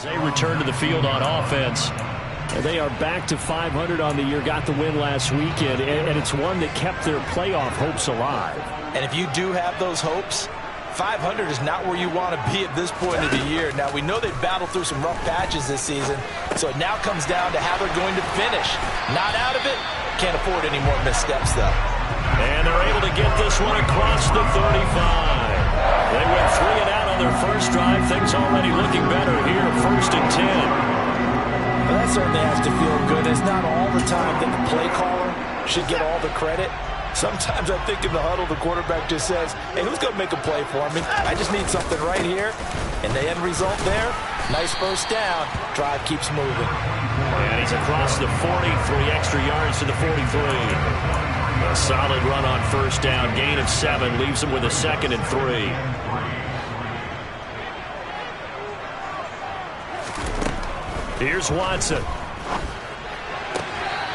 They return to the field on offense. And they are back to 500 on the year, got the win last weekend, and it's one that kept their playoff hopes alive. And if you do have those hopes, 500 is not where you want to be at this point of the year. Now, we know they've battled through some rough patches this season, so it now comes down to how they're going to finish. Not out of it, can't afford any more missteps, though. And they're able to get this one across the 35. They went 3 and out on their first drive. Things already looking better here, 1st and 10. Well, that certainly has to feel good. It's not all the time that the play caller should get all the credit. Sometimes I think in the huddle, the quarterback just says, hey, who's going to make a play for me? I just need something right here. And the end result there, nice first down. Drive keeps moving. And he's across the 40, 3 extra yards to the 43. A solid run on first down, gain of 7, leaves him with a 2nd and 3. Here's Watson.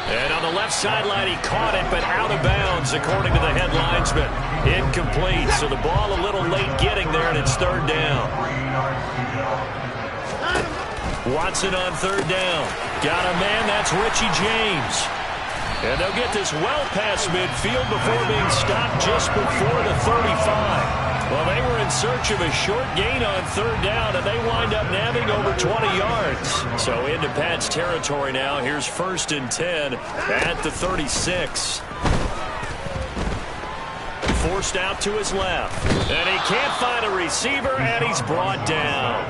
And on the left sideline, he caught it, but out of bounds, according to the head linesman. Incomplete, so the ball a little late getting there, and it's 3rd down. Watson on 3rd down. Got a man, that's Richie James. And they'll get this well past midfield before being stopped just before the 35. Well, they were in search of a short gain on 3rd down, and they wind up nabbing over 20 yards. So into Pat's territory now. Here's 1st and 10 at the 36. Forced out to his left. And he can't find a receiver, and he's brought down.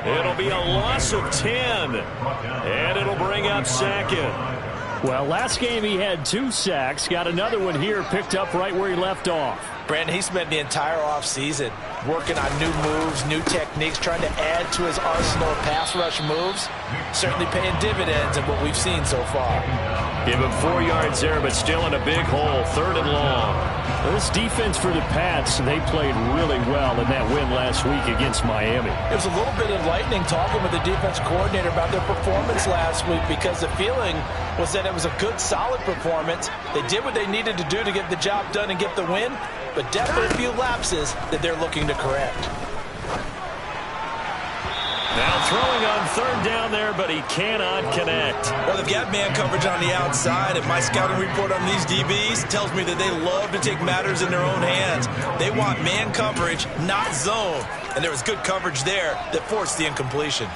It'll be a loss of 10, and it'll bring up 2nd. Well, last game he had 2 sacks. Got another one here, picked up right where he left off. Brandon, he spent the entire offseason working on new moves, new techniques, trying to add to his arsenal of pass rush moves. Certainly paying dividends in what we've seen so far. Give him 4 yards there, but still in a big hole, 3rd and long. Well, this defense for the Pats, they played really well in that win last week against Miami. It was a little bit enlightening talking with the defense coordinator about their performance last week, because the feeling was that it was a good, solid performance. They did what they needed to do to get the job done and get the win, but definitely a few lapses that they're looking to correct. Now throwing on 3rd down there, but he cannot connect. Well, they've got man coverage on the outside, and my scouting report on these DBs tells me that they love to take matters in their own hands. They want man coverage, not zone. And there was good coverage there that forced the incompletion.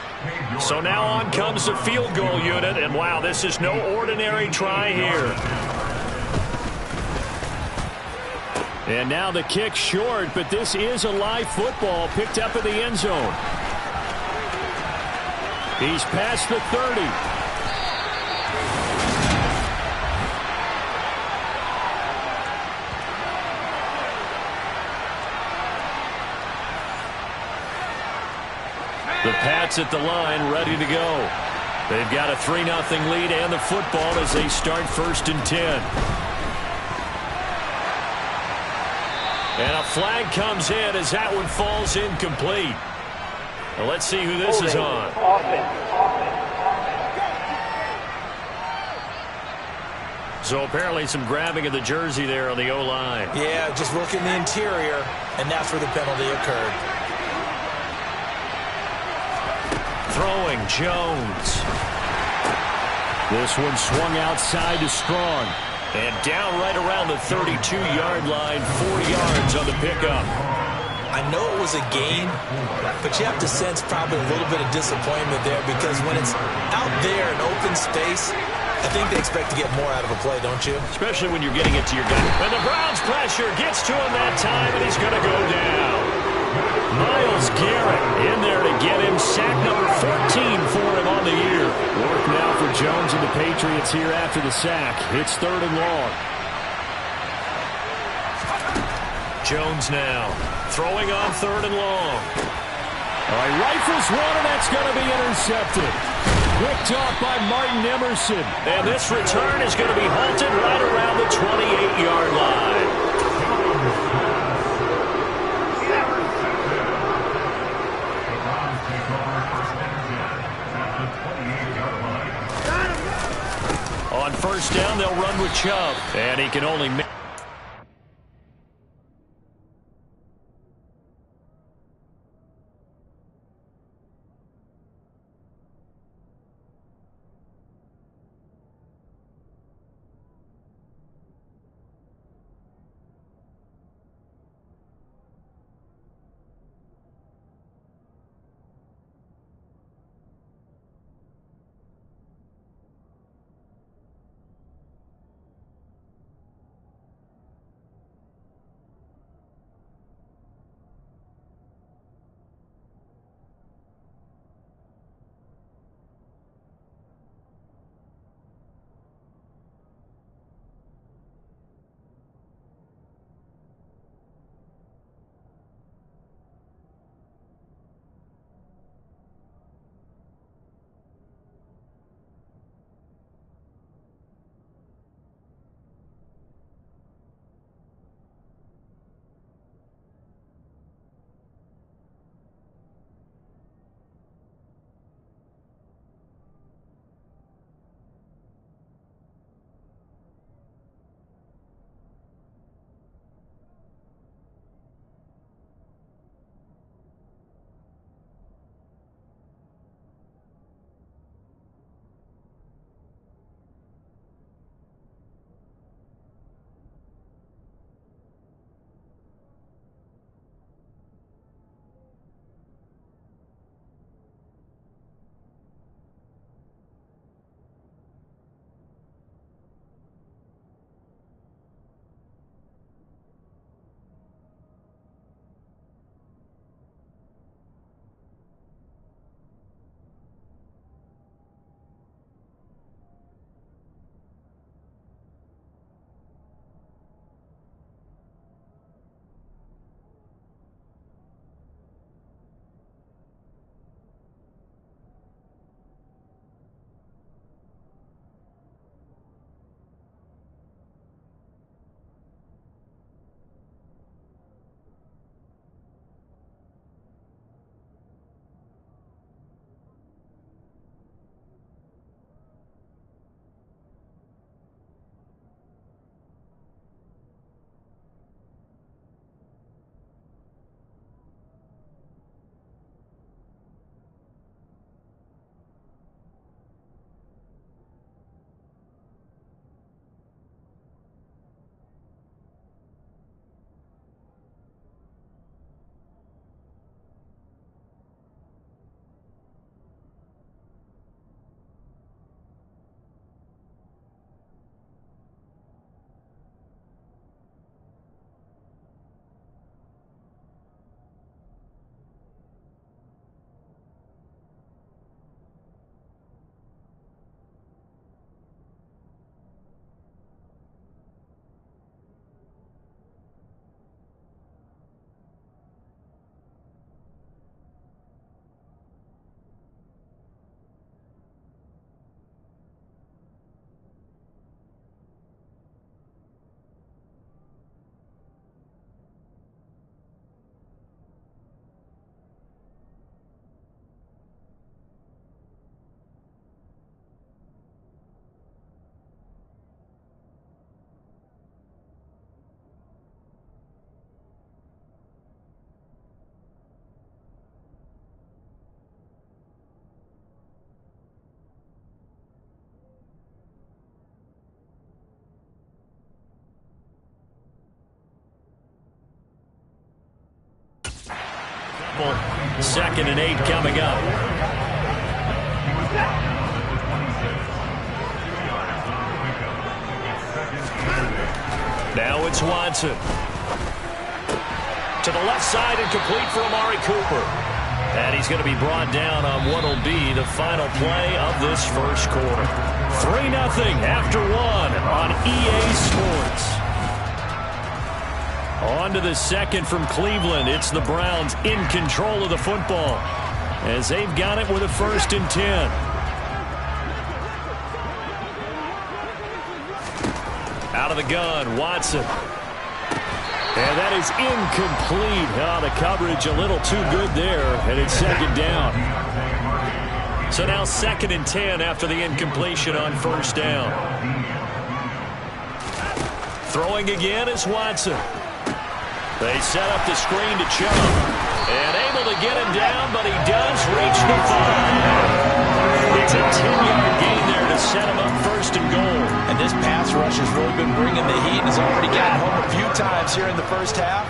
So now on comes the field goal unit, and wow, this is no ordinary try here. And now the kick short, but this is a live football picked up in the end zone. He's past the 30. The Pats at the line, ready to go. They've got a 3-0 lead and the football as they start 1st and 10. And a flag comes in as that one falls incomplete. Well, let's see who this is on. So apparently some grabbing of the jersey there on the O-line. Yeah, just look in the interior, and that's where the penalty occurred. Throwing, Jones. This one swung outside to Strong. And down right around the 32-yard line, 4 yards on the pickup. I know it was a gain, but you have to sense probably a little bit of disappointment there, because when it's out there in open space, I think they expect to get more out of a play, don't you? Especially when you're getting it to your guy. And the Browns pressure gets to him that time, and he's going to go down. Myles Garrett in there to get him. Sack number 14 for him on the year. Work now for Jones and the Patriots here after the sack. It's 3rd and long. Jones now throwing on 3rd and long. All right, rifles one, and that's going to be intercepted. Picked off by Martin Emerson. And this return is going to be halted right around the 28-yard line. On 1st down, they'll run with Chubb. And he can only make couple. 2nd and 8 coming up. Now it's Watson. To the left side and complete for Amari Cooper. And he's going to be brought down on what will be the final play of this first quarter. 3-0 after 1 on EA Sports. On to the second from Cleveland. It's the Browns in control of the football as they've got it with a 1st and 10. Out of the gun, Watson. And that is incomplete. Oh, the coverage a little too good there, and it's 2nd down. So now 2nd and 10 after the incompletion on 1st down. Throwing again is Watson. They set up the screen to Chubb. And able to get him down, but he does reach the 5. It's a 10-yard gain there to set him up 1st and goal. And this pass rush has really been bringing the heat and has already gotten home a few times here in the first half.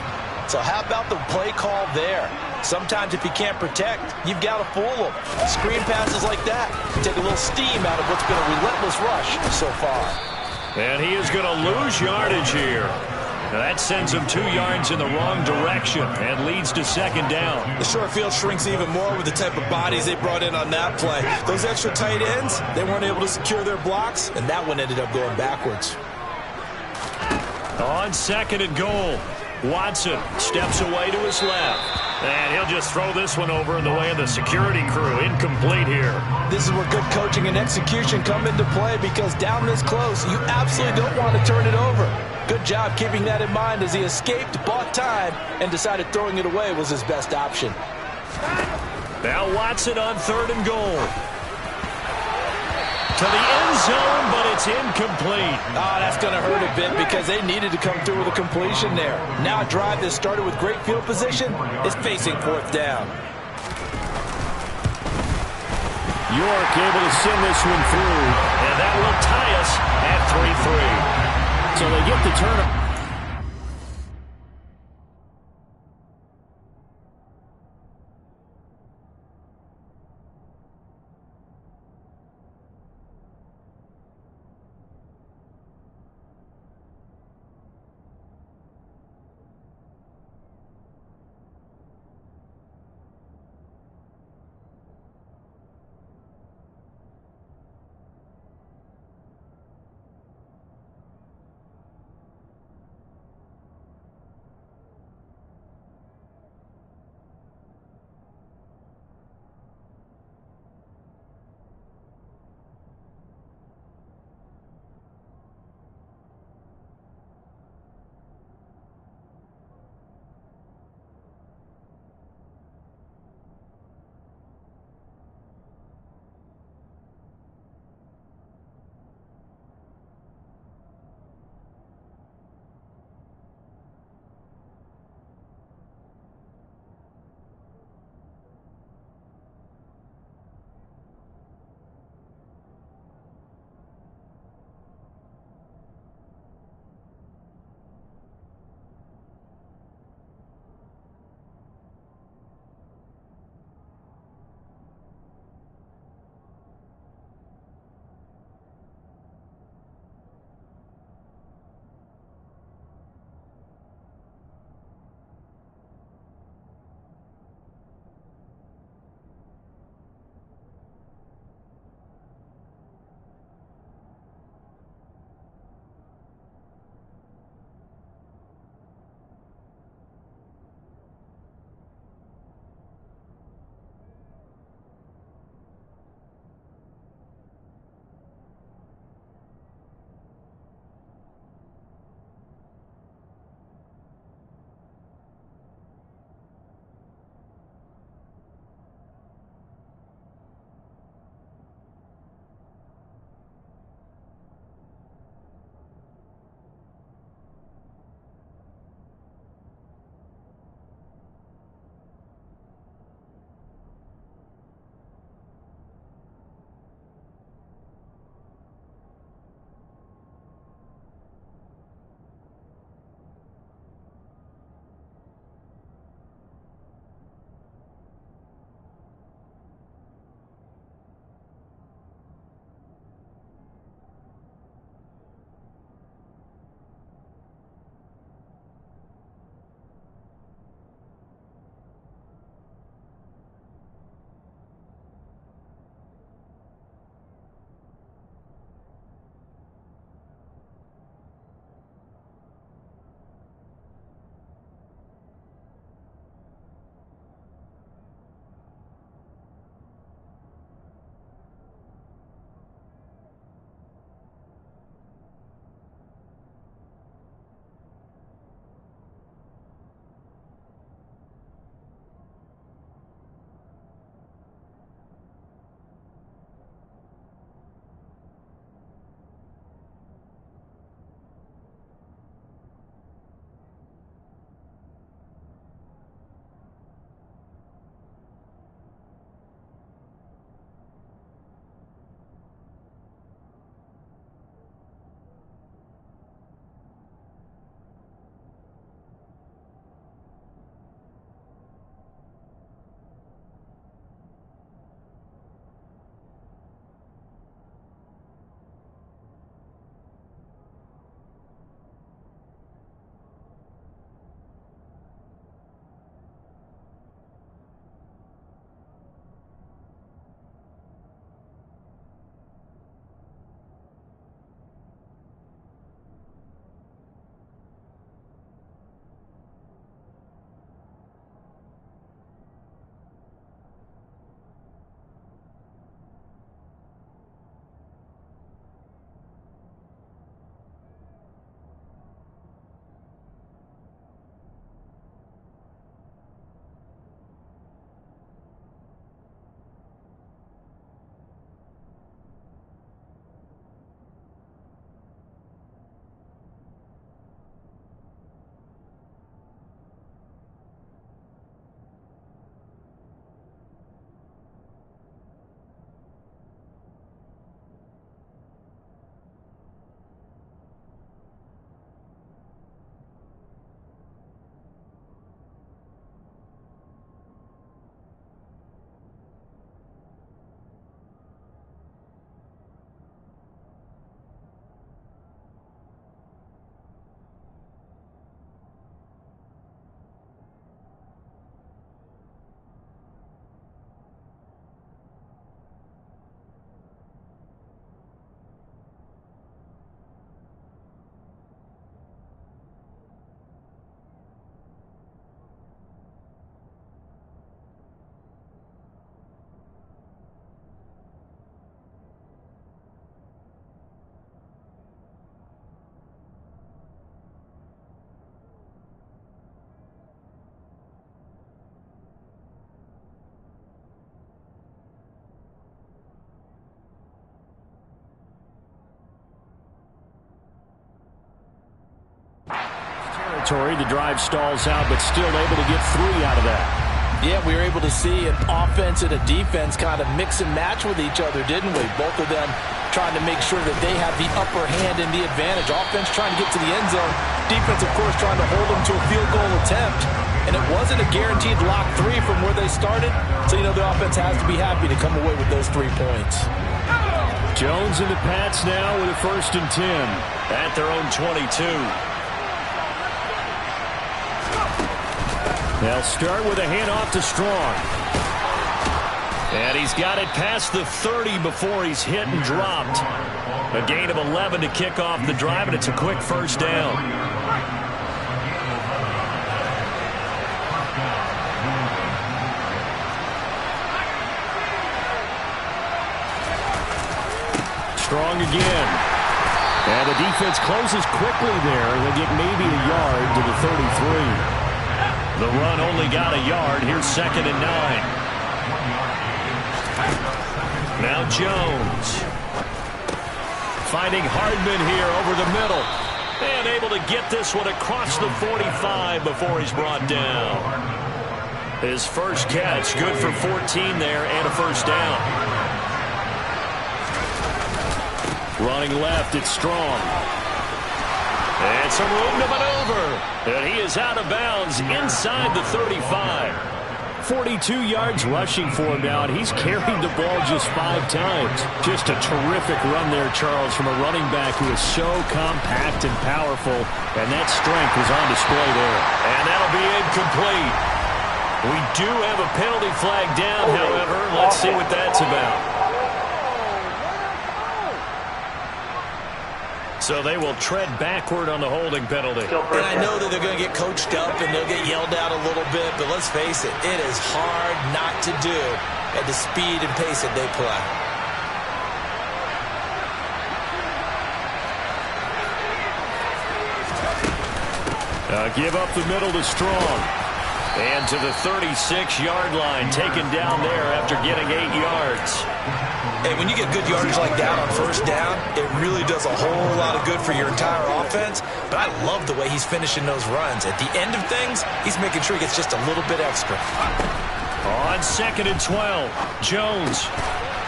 So how about the play call there? Sometimes if you can't protect, you've got to fool them. Screen passes like that take a little steam out of what's been a relentless rush so far. And he is going to lose yardage here. Now that sends him 2 yards in the wrong direction and leads to 2nd down. The short field shrinks even more with the type of bodies they brought in on that play. Those extra tight ends, they weren't able to secure their blocks, and that one ended up going backwards. On 2nd and goal, Watson steps away to his left. And he'll just throw this one over in the way of the security crew. Incomplete here. This is where good coaching and execution come into play, because down this close, you absolutely don't want to turn it over. Good job keeping that in mind as he escaped, bought time, and decided throwing it away was his best option. Now Watson on 3rd and goal. To the end zone, but it's incomplete. That's going to hurt a bit because they needed to come through with a completion there. Now a drive that started with great field position is facing 4th down. York able to send this one through, and that will tie us at 3-3. So they get the turn. territory. The drive stalls out, but still able to get 3 out of that. Yeah, we were able to see an offense and a defense kind of mix and match with each other, didn't we? Both of them trying to make sure that they have the upper hand and the advantage. Offense trying to get to the end zone. Defense, of course, trying to hold them to a field goal attempt. And it wasn't a guaranteed lock 3 from where they started. So, the offense has to be happy to come away with those 3 points. Jones and the Pats now with a 1st and 10 at their own 22. They'll start with a handoff to Strong. And he's got it past the 30 before he's hit and dropped. A gain of 11 to kick off the drive, and it's a quick 1st down. Strong again. And the defense closes quickly there. They'll get maybe a yard to the 33. The run only got a yard. Here's 2nd and 9. Now Jones. Finding Hardman here over the middle. And able to get this one across the 45 before he's brought down. His first catch, good for 14 there and a 1st down. Running left, it's Strong. And some room to maneuver. And he is out of bounds inside the 35. 42 yards rushing for him now, and he's carried the ball just 5 times. Just a terrific run there, Charles, from a running back who is so compact and powerful, and that strength was on display there. And that'll be incomplete. We do have a penalty flag down, however. Let's see what that's about. So they will tread backward on the holding penalty. And I know that they're going to get coached up and they'll get yelled out a little bit, but let's face it, it is hard not to do at the speed and pace that they play. Give up the middle to Strong. And to the 36-yard line, taken down there after getting 8 yards. Hey, when you get good yardage like that on 1st down, it really does a whole lot of good for your entire offense. But I love the way he's finishing those runs. At the end of things, he's making sure he gets just a little bit extra. On 2nd and 12, Jones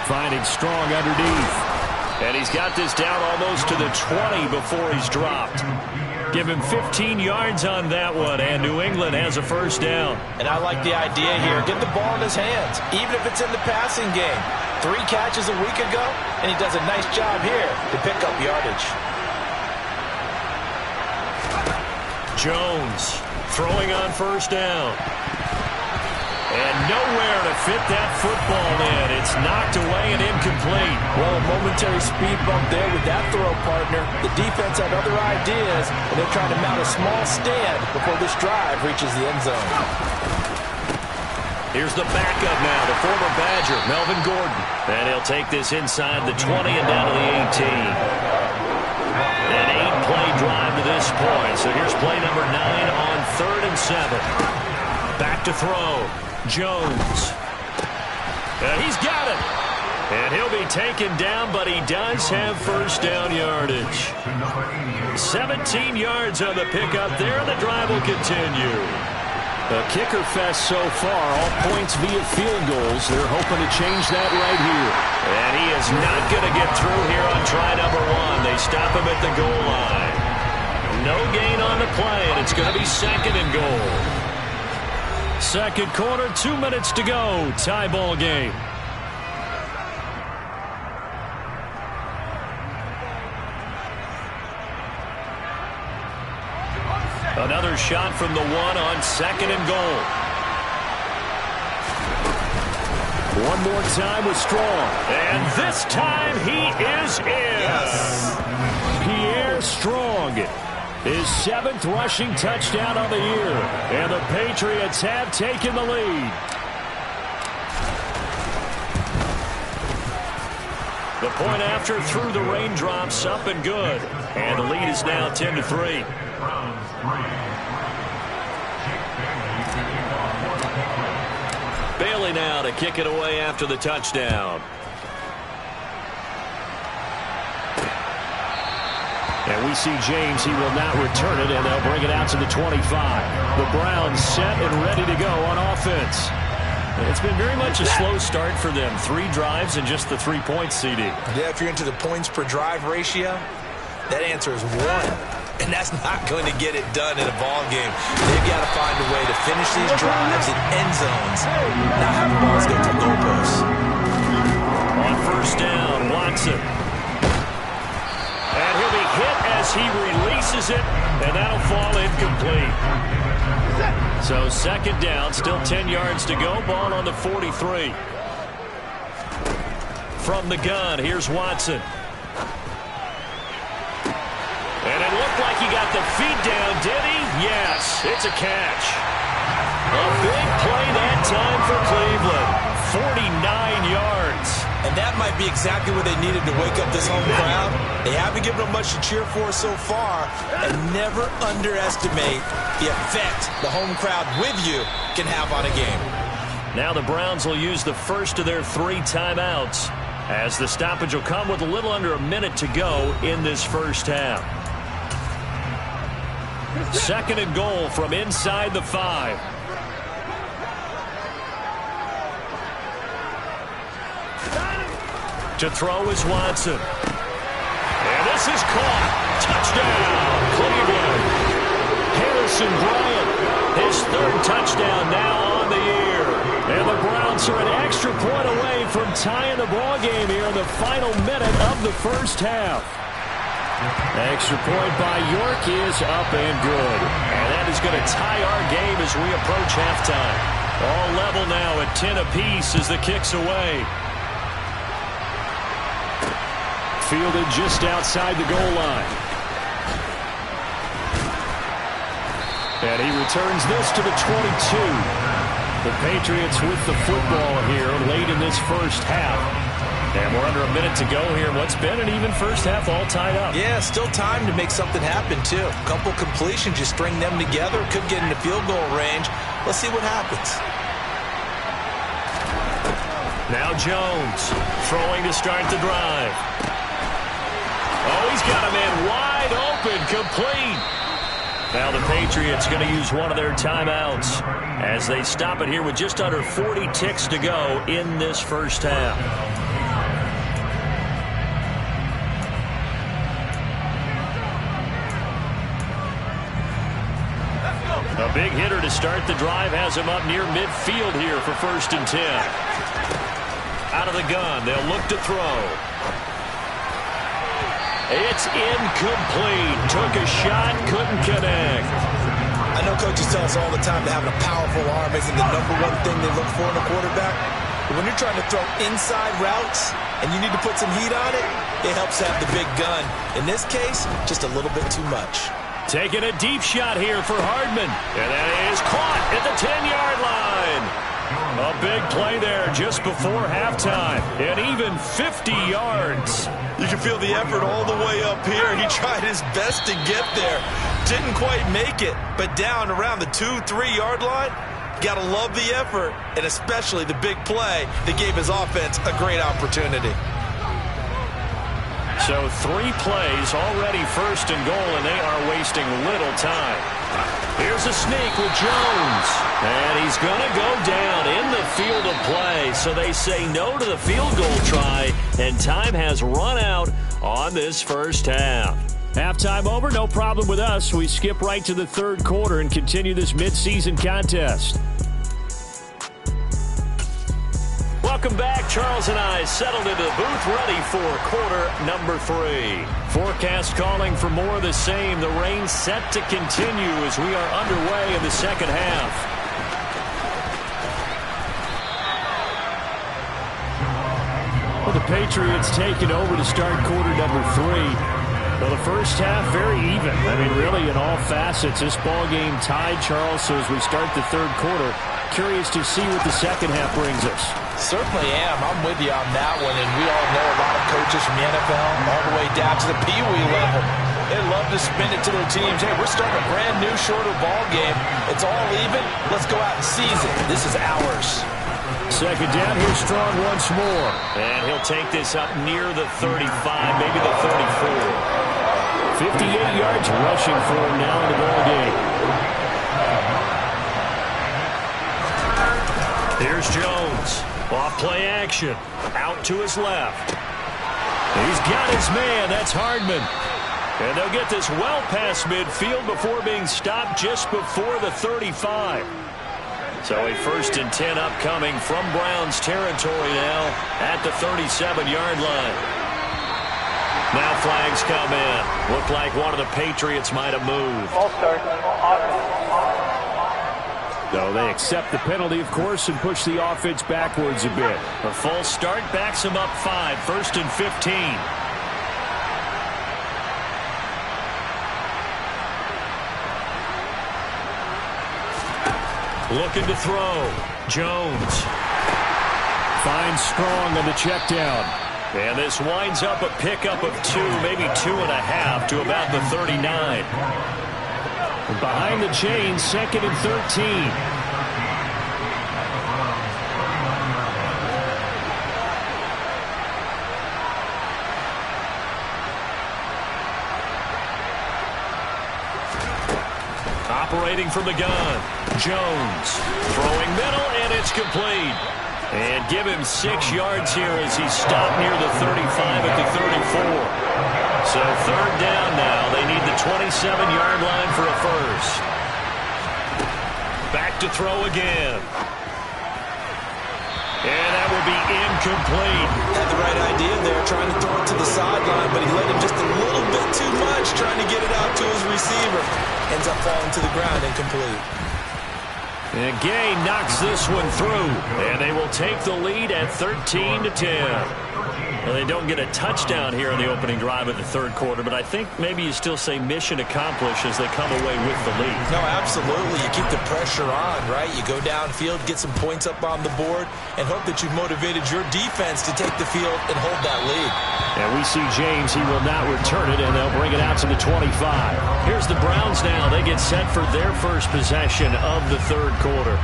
finding Strong underneath. And he's got this down almost to the 20 before he's dropped. Give him 15 yards on that one, and New England has a 1st down. And I like the idea here. Get the ball in his hands, even if it's in the passing game. 3 catches a week ago, and he does a nice job here to pick up yardage. Jones throwing on 1st down. And nowhere to fit that football in. It's knocked away and incomplete. Well, a momentary speed bump there with that throw, partner. The defense had other ideas, and they're trying to mount a small stand before this drive reaches the end zone. Here's the backup now, the former Badger, Melvin Gordon. And he'll take this inside the 20 and down to the 18. An 8-play drive to this point. So here's play number 9 on 3rd and 7. Back to throw. Jones. He's got it. And he'll be taken down, but he does have 1st down yardage. 17 yards on the pickup there, and the drive will continue. A kicker fest so far, all points via field goals. They're hoping to change that right here. And he is not going to get through here on try number 1. They stop him at the goal line. No gain on the play, and it's going to be 2nd and goal. 2nd quarter, 2 minutes to go. Tie ball game. Another shot from the 1 on 2nd and goal. One more time with Strong. And this time he is in. Yes. Pierre Strong. His 7th rushing touchdown of the year. And the Patriots have taken the lead. The point after through the raindrops, up and good. And the lead is now 10-3. Bailey now to kick it away after the touchdown. And we see James, he will not return it, and they'll bring it out to the 25. The Browns set and ready to go on offense. It's been very much a slow start for them. 3 drives and just the 3 points, CD. Yeah, if you're into the points per drive ratio, that answer is 1. And that's not going to get it done in a ball game. They've got to find a way to finish these drives in end zones, not have the balls go to goalposts. On first down, Watson. And he'll be hit as he releases it, and that'll fall incomplete. So second down, still 10 yards to go. Ball on the 43. From the gun, here's Watson. And it looked like he got the feet down, did he? Yes, it's a catch. A big play that time for Cleveland. 49 yards. And that might be exactly what they needed to wake up this home crowd. They haven't given them much to cheer for so far. And never underestimate the effect the home crowd with you can have on a game. Now the Browns will use the first of their 3 timeouts, as the stoppage will come with a little under a minute to go in this first half. Second and goal from inside the 5. To throw is Watson. And this is caught. Touchdown, Cleveland. Harrison Bryant, his 3rd touchdown now on the year. And the Browns are an extra point away from tying the ball game here in the final minute of the first half. Extra point by York is up and good. And that is going to tie our game as we approach halftime. All level now at 10 apiece as the kick's away. Fielded just outside the goal line. And he returns this to the 22. The Patriots with the football here late in this first half. And we're under a minute to go here. What's been an even first half, all tied up. Yeah, still time to make something happen, too. A couple completions, you string them together. Could get into field goal range. Let's see what happens. Now Jones throwing to start the drive. Oh, he's got a man wide open, complete. Now the Patriots going to use one of their timeouts as they stop it here with just under 40 ticks to go in this first half. A big hitter to start the drive has him up near midfield here for 1st and 10. Out of the gun, they'll look to throw. It's incomplete. Took a shot, couldn't connect. I know coaches tell us all the time that having a powerful arm isn't the #1 thing they look for in a quarterback. But when you're trying to throw inside routes and you need to put some heat on it, it helps have the big gun. In this case, just a little bit too much. Taking a deep shot here for Hardman. And that is caught at the 10-yard line. A big play there just before halftime. And even 50 yards. You can feel the effort all the way up here. He tried his best to get there. Didn't quite make it. But down around the 2-3 yard line, gotta love the effort. And especially the big play that gave his offense a great opportunity. So 3 plays already 1st and goal, and they are wasting little time. Here's a sneak with Jones. And he's going to go down in the field of play. So they say no to the field goal try, and time has run out on this first half. Halftime over, no problem with us. We skip right to the 3rd quarter and continue this midseason contest. Welcome back. Charles and I settled into the booth, ready for quarter number 3. Forecast calling for more of the same. The rain set to continue as we are underway in the second half. Well, the Patriots taking over to start quarter number 3. Well, the first half, very even. I mean, really, in all facets, this ball game tied, Charles. So as we start the 3rd quarter, curious to see what the second half brings us. Certainly am. I'm with you on that one. And we all know a lot of coaches from the NFL all the way down to the Pee Wee level. They love to spin it to their teams. Hey, we're starting a brand new, shorter ball game. It's all even. Let's go out and seize it. This is ours. Second down, here's Strong once more. And he'll take this up near the 35, maybe the 34. 58 yards rushing for him now in the ball game. Here's Jones. Off play action. Out to his left. He's got his man. That's Hardman. And they'll get this well past midfield before being stopped just before the 35. So a 1st and 10 upcoming from Browns territory now at the 37-yard line. Now flags come in. Looked like one of the Patriots might have moved. No, they accept the penalty, of course, and push the offense backwards a bit. A false start backs him up 5. 1st and 15. Looking to throw. Jones. Finds Strong on the check down. And this winds up a pickup of 2, maybe 2.5 to about the 39. Behind the chains, 2nd and 13. Operating from the gun. Jones throwing middle, and it's complete. And give him 6 yards here as he's stopped near the 35 at the 34. So 3rd down now. They need the 27-yard line for a first. Back to throw again. And that will be incomplete. Had the right idea there, trying to throw it to the sideline, but he let him just a little bit too much, trying to get it out to his receiver. Ends up falling to the ground, incomplete. And Gay knocks this one through. And they will take the lead at 13-10. Well, they don't get a touchdown here in the opening drive of the 3rd quarter, but I think maybe you still say mission accomplished as they come away with the lead. No, absolutely. You keep the pressure on, right? You go downfield, get some points up on the board, and hope that you've motivated your defense to take the field and hold that lead. And we see James. He will not return it, and they'll bring it out to the 25. Here's the Browns now. They get set for their first possession of the 3rd quarter.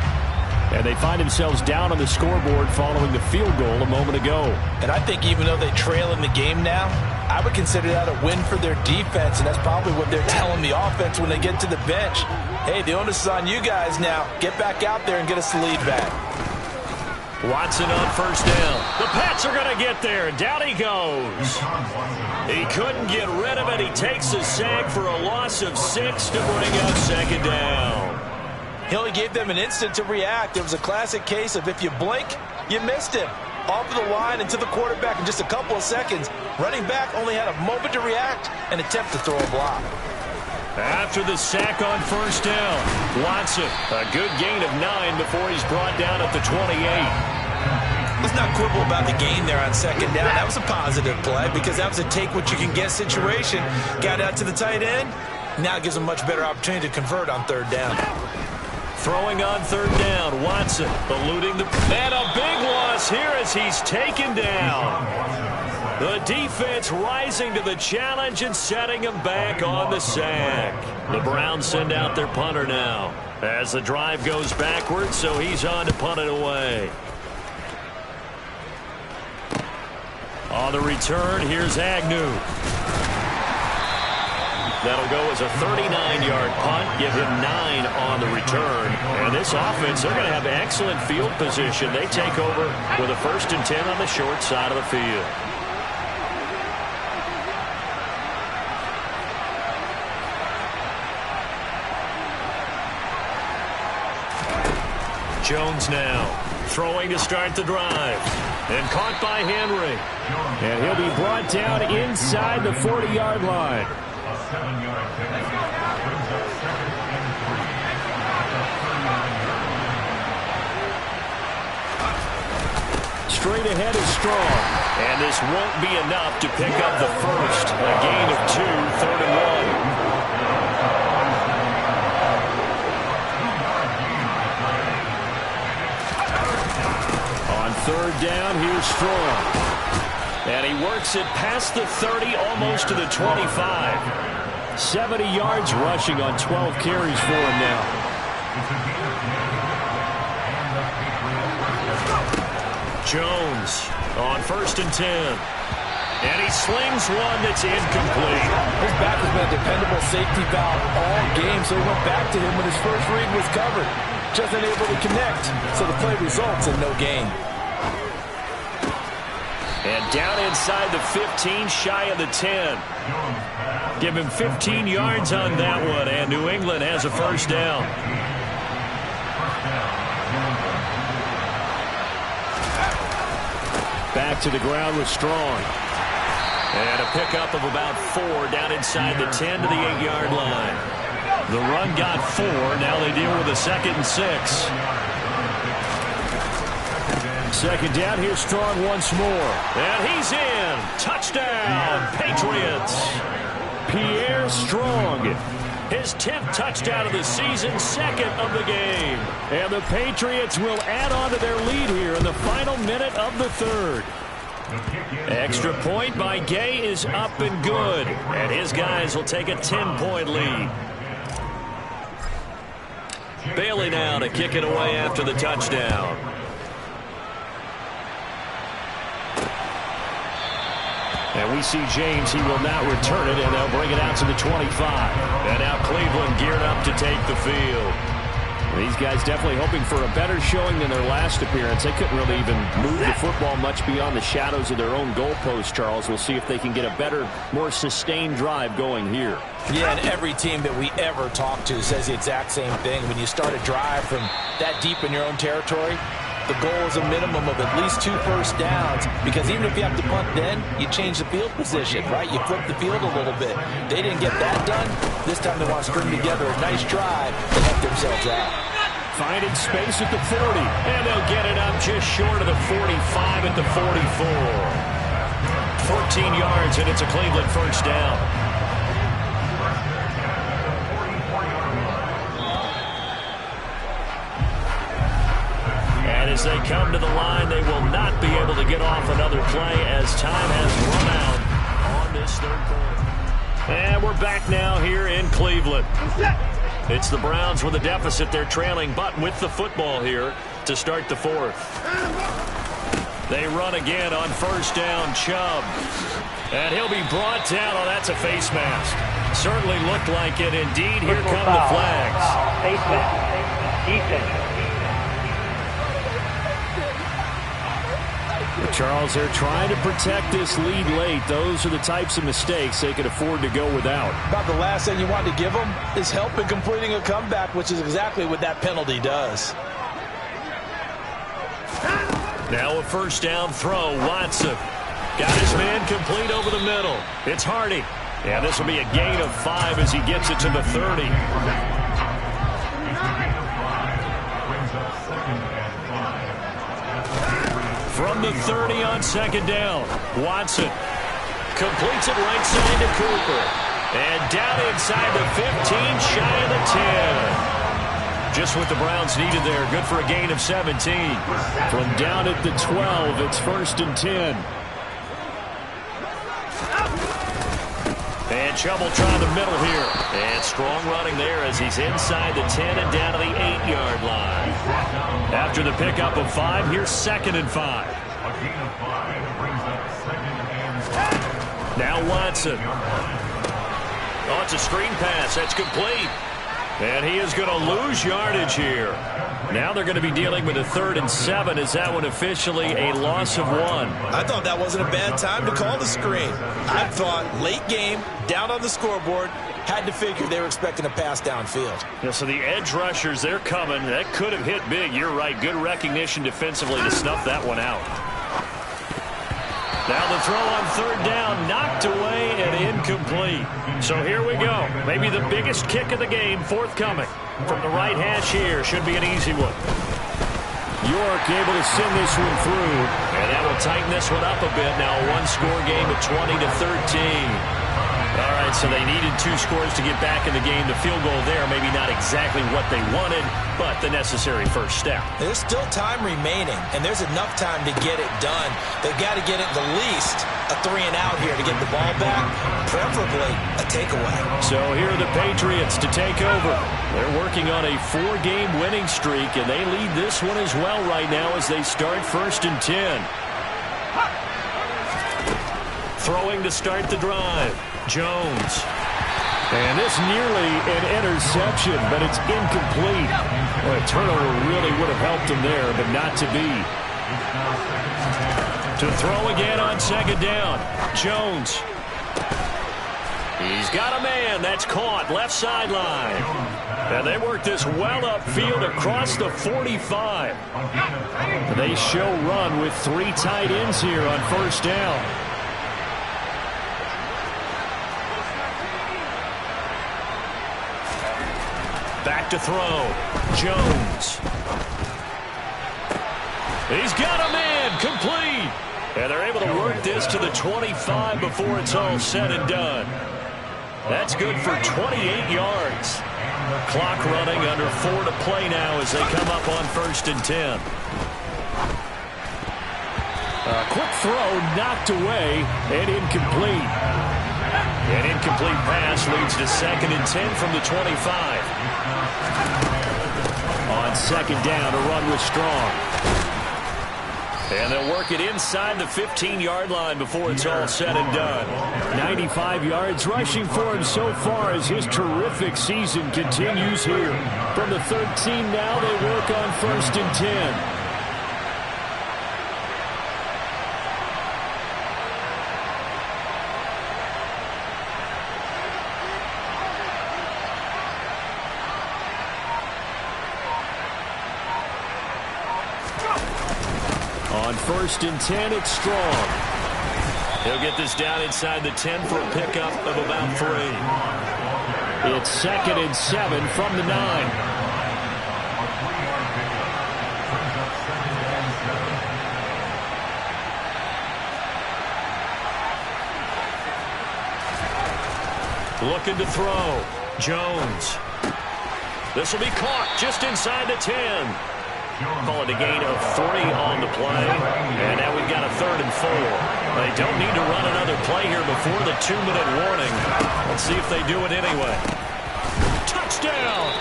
And they find themselves down on the scoreboard following the field goal a moment ago. And I think even though they trail in the game now, I would consider that a win for their defense, and that's probably what they're telling the offense when they get to the bench. Hey, the onus is on you guys now. Get back out there and get us the lead back. Watson on 1st down. The Pats are going to get there. Down he goes. He couldn't get rid of it. He takes a sack for a loss of 6 to bring up 2nd down. He only gave them an instant to react. It was a classic case of if you blink, you missed him. Off of the line and to the quarterback in just a couple of seconds. Running back only had a moment to react and attempt to throw a block. After the sack on 1st down, Watson, a good gain of 9 before he's brought down at the 28. Let's not quibble about the gain there on 2nd down. That was a positive play because that was a take-what-you-can-get situation. Got out to the tight end. Now it gives him a much better opportunity to convert on 3rd down. Throwing on 3rd down, Watson eluding the... And a big loss here as he's taken down. The defense rising to the challenge and setting him back on the sack. The Browns send out their punter now as the drive goes backwards, so he's on to punt it away. On the return, here's Agnew. That'll go as a 39-yard punt, give him 9 on the return. And this offense, they're going to have excellent field position. They take over with a 1st and 10 on the short side of the field. Jones now throwing to start the drive. And caught by Henry. And he'll be brought down inside the 40-yard line. Straight ahead is Strong. And this won't be enough to pick up the first. A gain of 2, 3rd and 1. On 3rd down, here's Strong. And he works it past the 30, almost to the 25. 70 yards rushing on 12 carries for him now. Jones on 1st and 10. And he slings one that's incomplete. His back has been a dependable safety valve all game, so he went back to him when his first read was covered. Just unable to connect, so the play results in no gain. And down inside the 15, shy of the 10. Give him 15 yards on that one, and New England has a first down. Back to the ground with Strong. And a pickup of about 4 down inside the 10 to the 8-yard line. The run got 4. Now they deal with a 2nd and 6. Second down, here's Strong once more. And he's in. Touchdown, Patriots. Pierre Strong. His 10th touchdown of the season, 2nd of the game. And the Patriots will add on to their lead here in the final minute of the 3rd. Extra point by Gay is up and good. And his guys will take a 10-point lead. Bailey now to kick it away after the touchdown. And we see James. He will not return it, and they'll bring it out to the 25. And now Cleveland geared up to take the field. These guys definitely hoping for a better showing than their last appearance. They couldn't really even move the football much beyond the shadows of their own goalpost, Charles. We'll see if they can get a better, more sustained drive going here. Yeah, and every team that we ever talk to says the exact same thing. When you start a drive from that deep in your own territory, the goal is a minimum of at least 2 first downs, because even if you have to punt then, you change the field position, right? You flip the field a little bit. They didn't get that done. This time they want to string together a nice drive to help themselves out. Finding space at the 40, and they'll get it up just short of the 45 at the 44. 14 yards, and it's a Cleveland first down. And as they come to the line, they will not be able to get off another play as time has run out on this 3rd quarter. And we're back now here in Cleveland. It's the Browns with a deficit. They're trailing, but with the football here to start the 4th. They run again on first down, Chubb. And he'll be brought down. Oh, that's a face mask. Certainly looked like it. Indeed, here come the flags. Face mask. Defense. Charles, they're trying to protect this lead late. Those are the types of mistakes they could afford to go without. About the last thing you want to give them is help in completing a comeback, which is exactly what that penalty does. Now a first down throw. Watson got his man complete over the middle. It's Hardy. And this will be a gain of 5 as he gets it to the 30. From the 30 on second down, Watson completes it right side to Cooper. And down inside the 15, shy of the 10. Just what the Browns needed there. Good for a gain of 17. From down at the 12, it's 1st and 10. And Chubb will try the middle here. And strong running there as he's inside the 10 and down to the 8-yard line. After the pickup of 5, here's 2nd and 5. Now Watson. Oh, it's a screen pass. That's complete. And he is going to lose yardage here. Now they're going to be dealing with a 3rd and 7. Is that one officially a loss of 1? I thought that wasn't a bad time to call the screen. I thought late game, down on the scoreboard, had to figure they were expecting a pass downfield. Yeah, so the edge rushers, they're coming. That could have hit big. You're right. Good recognition defensively to snuff that one out. Now the throw on 3rd down, knocked away and incomplete. So here we go. Maybe the biggest kick of the game forthcoming. From the right hash here, should be an easy one. York able to send this one through. And that will tighten this one up a bit. Now a 1-score game at 20-13. All right, so they needed 2 scores to get back in the game. The field goal there, maybe not exactly what they wanted, but the necessary first step. There's still time remaining, and there's enough time to get it done. They've got to get it the least a 3-and-out here to get the ball back, preferably a takeaway. So here are the Patriots to take over. They're working on a 4-game winning streak, and they lead this one as well right now as they start 1st and 10. Throwing to start the drive. Jones. And this nearly an interception, but it's incomplete. Well, a turnover really would have helped him there, but not to be. To throw again on second down. Jones. He's got a man. That's caught. Left sideline. And they work this well upfield across the 45. They show run with 3 tight ends here on first down. Back to throw. Jones. He's got a man. Complete. And they're able to work this to the 25 before it's all said and done. That's good for 28 yards. Clock running, under 4 to play now as they come up on 1st and 10. A quick throw knocked away and incomplete. An incomplete pass leads to 2nd and 10 from the 25. On second down, a run was strong. And they'll work it inside the 15-yard line before it's all said and done. 95 yards rushing for him so far as his terrific season continues here. From the 13 now, they work on 1st and 10. On 1st and 10, it's strong. He'll get this down inside the 10 for a pickup of about 3. It's 2nd and 7 from the 9. Looking to throw. Jones. This will be caught just inside the 10. Call it a gain of 3 on the play. And now we've got a 3rd and 4. They don't need to run another play here before the 2-minute warning. Let's see if they do it anyway. Touchdown!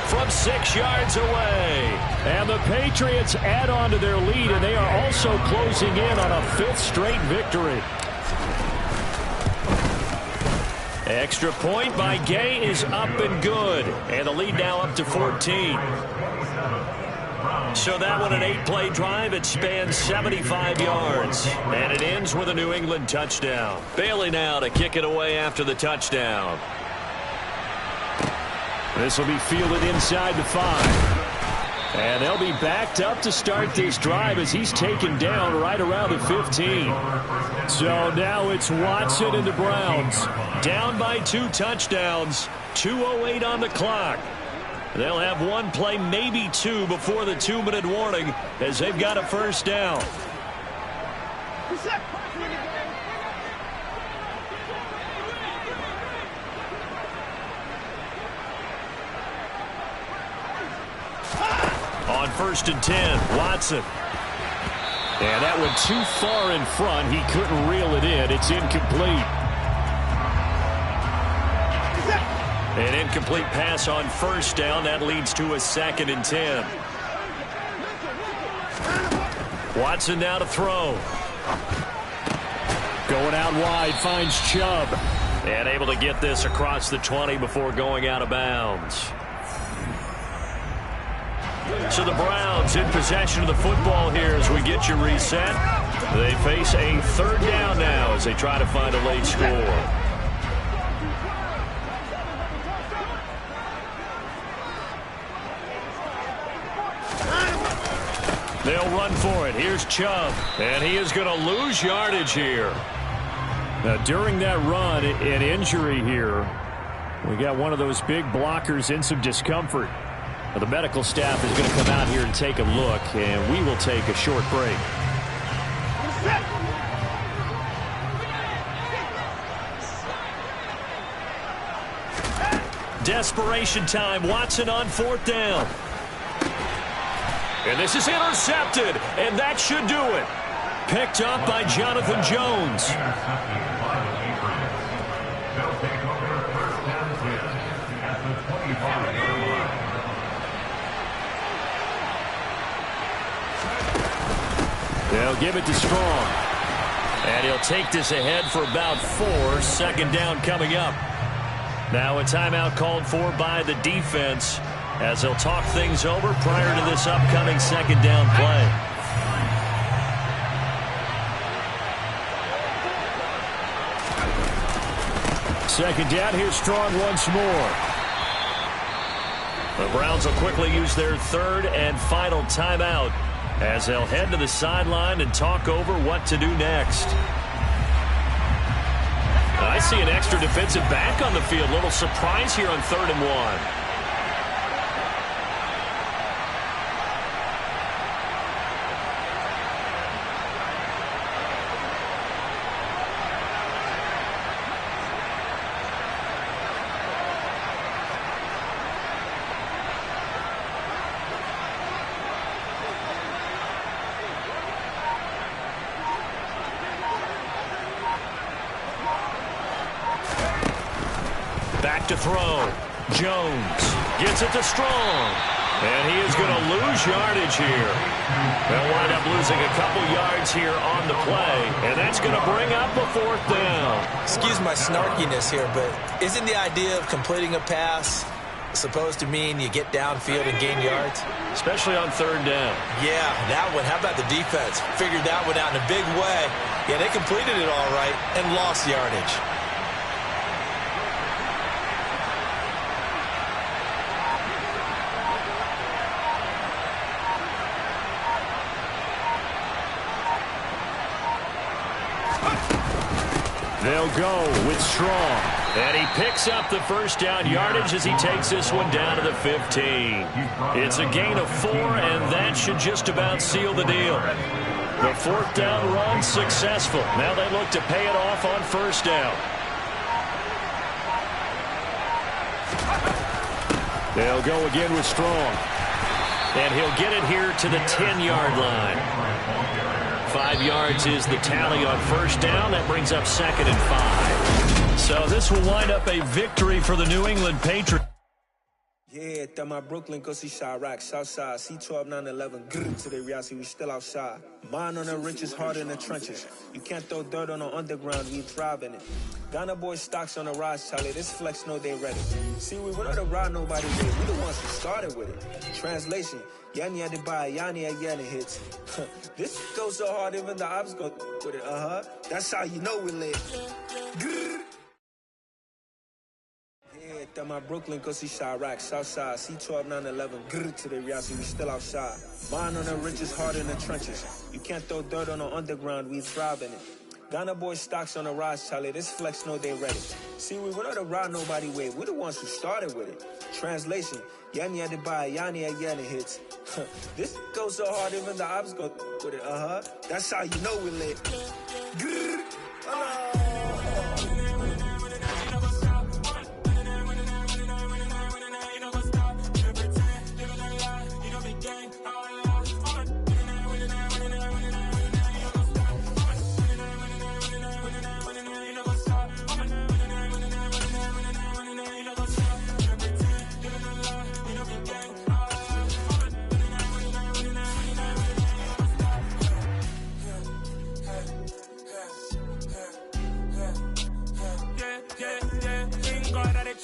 From 6 yards away. And the Patriots add on to their lead, and they are also closing in on a 5th straight victory. Extra point by Gay is up and good. And the lead now up to 14. So that one, an 8-play drive. It spans 75 yards. And it ends with a New England touchdown. Bailey now to kick it away after the touchdown. This will be fielded inside the 5. And they'll be backed up to start this drive as he's taken down right around the 15. So now it's Watson and the Browns. Down by 2 touchdowns. 2:08 on the clock. They'll have 1 play, maybe 2, before the 2-minute warning as they've got a first down. On 1st and 10, Watson. And that went too far in front. He couldn't reel it in. It's incomplete. An incomplete pass on first down. That leads to a 2nd and 10. Watson now to throw. Going out wide, finds Chubb. And able to get this across the 20 before going out of bounds. So the Browns in possession of the football here as we get you reset. They face a 3rd down now as they try to find a late score. They'll run for it. Here's Chubb. And he is going to lose yardage here. Now, during that run, an injury here. We got one of those big blockers in some discomfort. Now, the medical staff is going to come out here and take a look, and we will take a short break. Desperation time. Watson on 4th down. And this is intercepted, and that should do it. Picked up by Jonathan Jones. They'll give it to Strong. And he'll take this ahead for about 4. Second down coming up. Now a timeout called for by the defense as they'll talk things over prior to this upcoming second down play. Second down, here's Strong once more. The Browns will quickly use their third and final timeout as they'll head to the sideline and talk over what to do next. I see an extra defensive back on the field. Little surprise here on 3rd and 1. Back to throw. Jones gets it to Strong. And he is going to lose yardage here. They'll wind up losing a couple yards here on the play. And that's going to bring up a 4th down. Excuse my snarkiness here, but isn't the idea of completing a pass supposed to mean you get downfield and gain yards? Especially on 3rd down. Yeah, that one. How about the defense? Figured that one out in a big way. Yeah, they completed it all right and lost yardage. They'll go with Strong. And he picks up the first down yardage as he takes this one down to the 15. It's a gain of 4, and that should just about seal the deal. The 4th down run successful. Now they look to pay it off on 1st down. They'll go again with Strong. And he'll get it here to the 10-yard line. 5 yards is the tally on 1st down. That brings up 2nd and 5. So this will wind up a victory for the New England Patriots. Yeah, that my Brooklyn, go see Chirac, Southside, C12, 911, grrr, to the reality, we still outside. Mine on the riches, hard in the trenches. You can't throw dirt on the underground, we thrive in it. Ghana boys stocks on the rise, Charlie, this flex know they ready. See, we went on the ride, nobody did. We the ones who started with it. Translation, Yanni had to buy, Yanni had Yanni hits. This goes so hard, even the ops go with it, That's how you know we lit. Grrr. That my Brooklyn, go see Chirac, Southside, C12, 911, grrr, to the reality, we still outside. Mine on the riches, hard in the trenches. You can't throw dirt on the underground, we thrive in it. Ghana boys stocks on the rise, Charlie, this flex know they ready. See, we went on the ride, nobody wait. We the ones who started with it. Translation, Yanni had to buy, Yanni had Yanni hits. This goes so hard, even the ops go with it, That's how you know we lit. Grrr.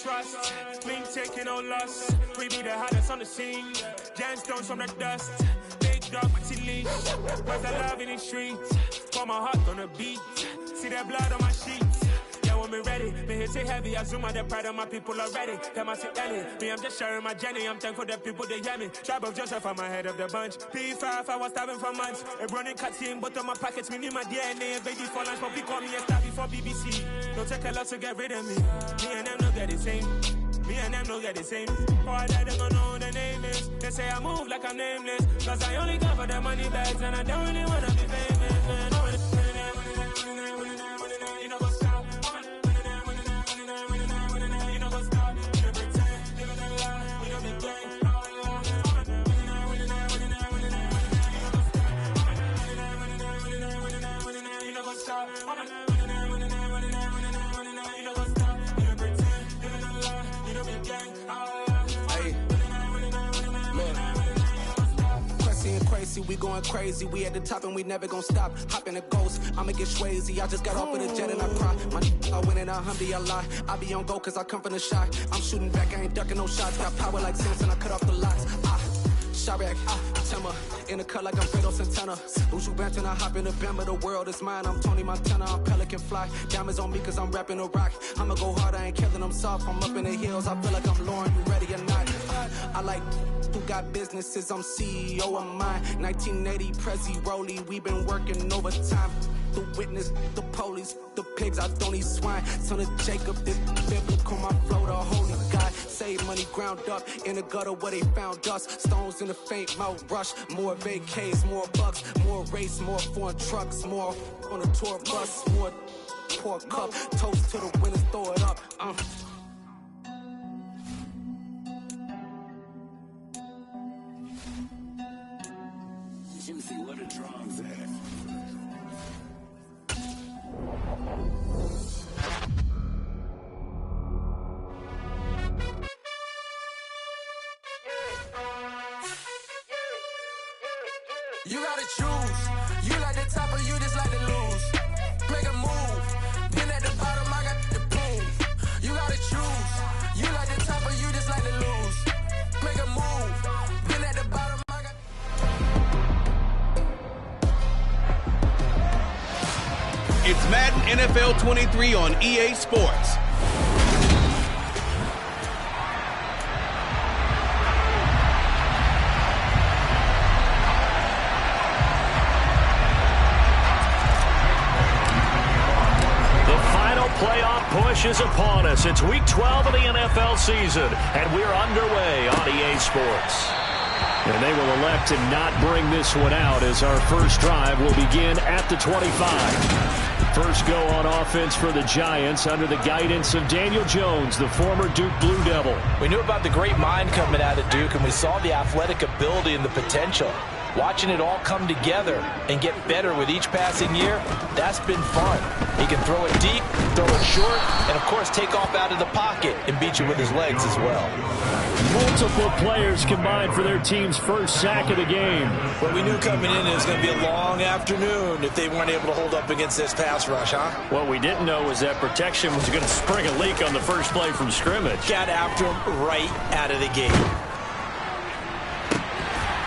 Trust, clean taking no loss. We be the hottest on the scene. Gemstones from the dust. Big dog with your leash. Where's the love in the streets? Pour my heart on the beat. See that blood on my sheets. Yeah, when me ready, me hit it heavy. I zoom out the pride of my people already. Them I see Ellie. Me, I'm just sharing my journey. I'm thankful that people they hear me. Tribe of Joseph, I'm ahead of the bunch. P5, I was starving for months. A running cutscene, but on my pockets, me need my DNA and baby for lunch. But we call me a star before BBC. Don't take a lot to get rid of me. Me and them no get the same. Me and them no get the same. For I die, they gon' know who the name is. They say I move like I'm nameless. Cause I only come for the money bags and I don't really wanna be famous, man. You know what's up? You know what's up? You pretend, living a lie. We don't be gang. You know what's up? crazy, we going crazy. We at the top and we never gonna stop. Hop in a ghost, I'ma get swayzy. I just got off of the jet and I cry. My I win in a Humvee, I lie. I be on go cause I come from the shot. I'm shooting back, I ain't ducking no shots. Got power like Samson, I cut off the locks. Shot back, Timber, in the cut like I'm Fredo Santana. Buju Banton, I hop in the Bama, the world is mine. I'm Tony Montana, I'm Pelican Fly. Diamonds on me cause I'm rapping a rock. I'ma go hard, I ain't killing them soft. I'm up in the hills, I feel like I'm Lauren, you ready or not? I like who got businesses, I'm CEO of mine. 1980 Prezi Rolly, we been working overtime. The witness, the police, the pigs, I don't eat swine. Son of Jacob, this biblical, my flow, the holy God. Save money ground up in the gutter where they found us. Stones in the faint mouth rush. More vacays, more bucks, more race, more foreign trucks, more on the tour bus, more pour cup. Toast to the winners, throw it up. Juicy, what a drums at. You gotta choose. You like the top or you just like to lose. Make a move. Been at the bottom, I got the proof. You gotta choose. You like the top or you just like to lose. Make a move. Been at the bottom, I got. It's Madden NFL 23 on EA Sports. Playoff push is upon us. It's week 12 of the NFL season, and we're underway on EA Sports. And they will elect to not bring this one out as our first drive will begin at the 25. First go on offense for the Giants under the guidance of Daniel Jones, the former Duke Blue Devil. We knew about the great mind coming out of Duke, and we saw the athletic ability and the potential. Watching it all come together and get better with each passing year, that's been fun. He can throw it deep, throw it short, and of course take off out of the pocket and beat you with his legs as well. Multiple players combined for their team's first sack of the game. Well, we knew coming in it was going to be a long afternoon if they weren't able to hold up against this pass rush, huh? What we didn't know was that protection was going to spring a leak on the first play from scrimmage. Got after him right out of the gate.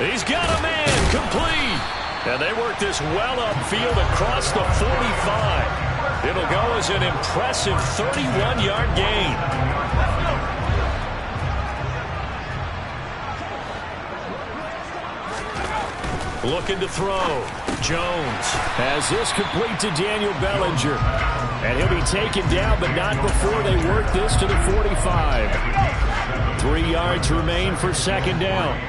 He's got a man complete. And they work this well upfield across the 45. It'll go as an impressive 31-yard gain. Looking to throw. Jones has this complete to Daniel Bellinger. And he'll be taken down, but not before they work this to the 45. 3 yards remain for second down.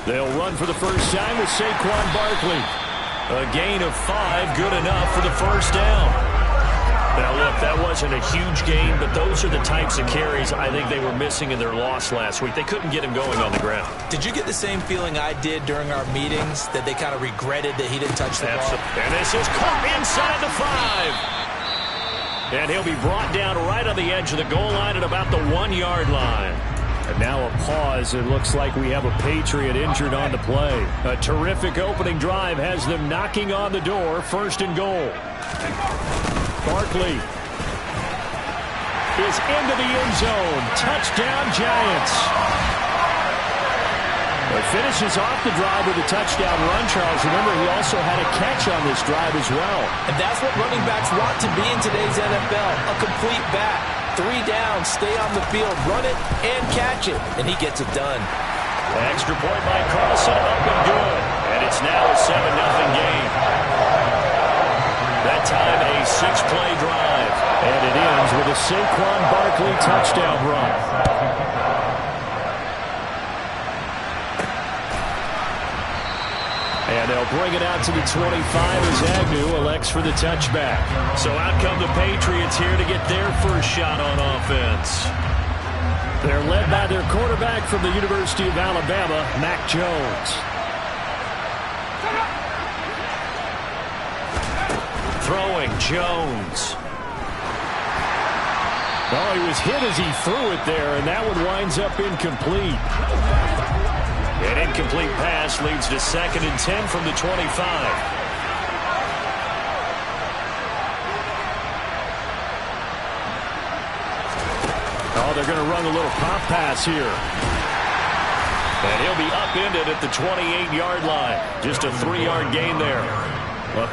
They'll run for the first time with Saquon Barkley. A gain of 5, good enough for the first down. Now, look, that wasn't a huge gain, but those are the types of carries I think they were missing in their loss last week. They couldn't get him going on the ground. Did you get the same feeling I did during our meetings, that they kind of regretted that he didn't touch the ball? And this is caught inside the 5. And he'll be brought down right on the edge of the goal line at about the 1-yard line. And now a pause. It looks like we have a Patriot injured on the play. A terrific opening drive has them knocking on the door. First and goal. Barkley is into the end zone. Touchdown, Giants. But finishes off the drive with a touchdown run, Charles. Remember, he also had a catch on this drive as well. And that's what running backs want to be in today's NFL. A complete back. 3 down, stay on the field, run it, and catch it. And he gets it done. Extra point by Carlson, up and good. And it's now a 7-0 game. That time, a 6-play drive. And it ends with a Saquon Barkley touchdown run. And they'll bring it out to the 25 as Agnew elects for the touchback. So out come the Patriots here to get their first shot on offense. They're led by their quarterback from the University of Alabama, Mac Jones. Throwing Jones. Oh, he was hit as he threw it there, and that one winds up incomplete. An incomplete pass leads to 2nd and 10 from the 25. Oh, they're going to run a little pop pass here. And he'll be upended at the 28-yard line. Just a 3-yard gain there. Well,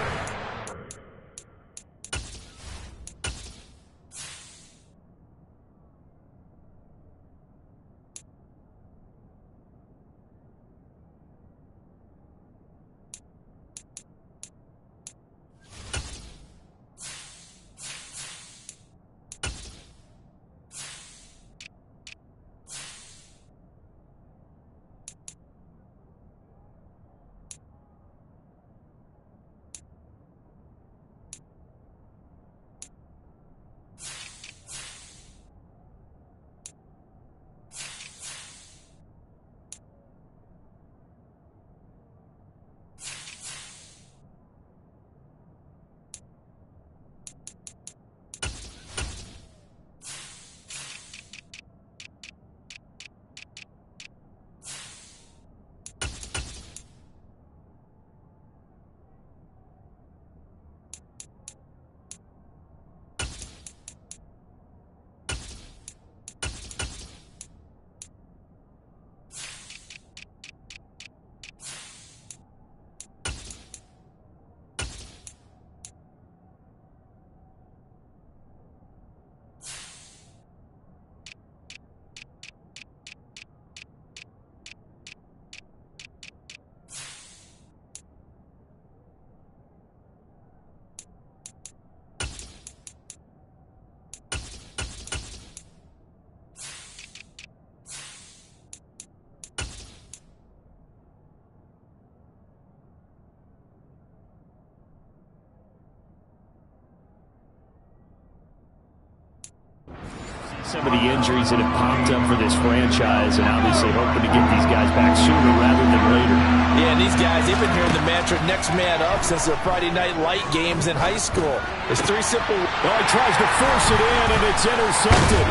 some of the injuries that have popped up for this franchise, and obviously hoping to get these guys back sooner rather than later. Yeah, and these guys, they've been hearing the mantra next man up since their Friday night light games in high school. It's 3 simple. Oh, he tries to force it in, and it's intercepted.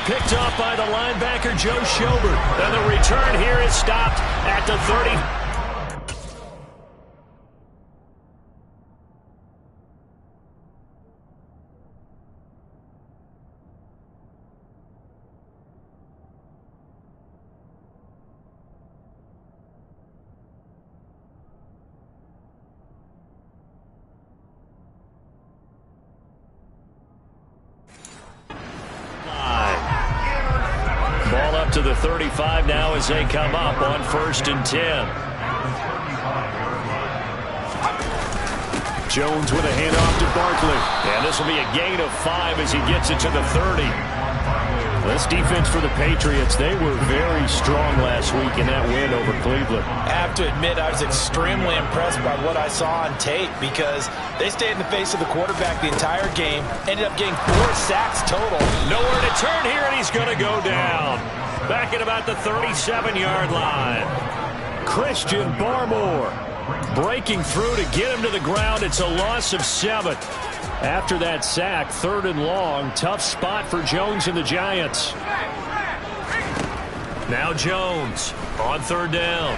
Picked off by the linebacker, Joe Schobert. And the return here is stopped at the 30. Ball up to the 35 now as they come up on 1st and 10. Jones with a handoff to Barkley. And this will be a gain of 5 as he gets it to the 30. This defense for the Patriots, they were very strong last week in that win over Cleveland. I have to admit, I was extremely impressed by what I saw on tape because they stayed in the face of the quarterback the entire game, ended up getting 4 sacks total. Nowhere to turn here, and he's going to go down. Back at about the 37-yard line. Christian Barmore breaking through to get him to the ground. It's a loss of 7. After that sack, 3rd and long. Tough spot for Jones and the Giants. Now Jones on 3rd down.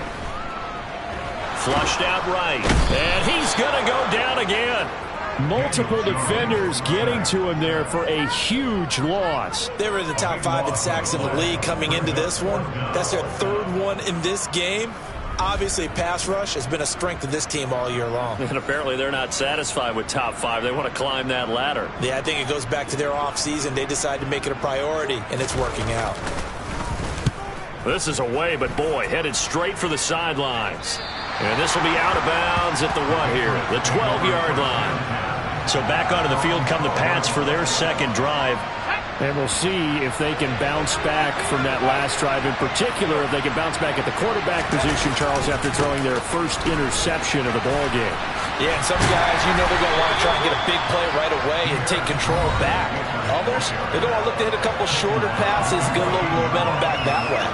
Flushed out right. And he's going to go down again. Multiple defenders getting to him there for a huge loss. They were in the top 5 in sacks in the league coming into this one. That's their 3rd one in this game. Obviously, pass rush has been a strength of this team all year long. And apparently they're not satisfied with top 5. They want to climb that ladder. Yeah, I think it goes back to their offseason. They decided to make it a priority, and it's working out. This is away, but boy, headed straight for the sidelines. And this will be out of bounds at the what here? The 12-yard line. So back onto the field come the Pats for their 2nd drive. And we'll see if they can bounce back from that last drive. In particular, if they can bounce back at the quarterback position, Charles, after throwing their first interception of the ballgame. Yeah, and some guys, you know they're going to want to try and get a big play right away and take control back. Others, they're going to look to hit a couple shorter passes, get a little momentum back that way.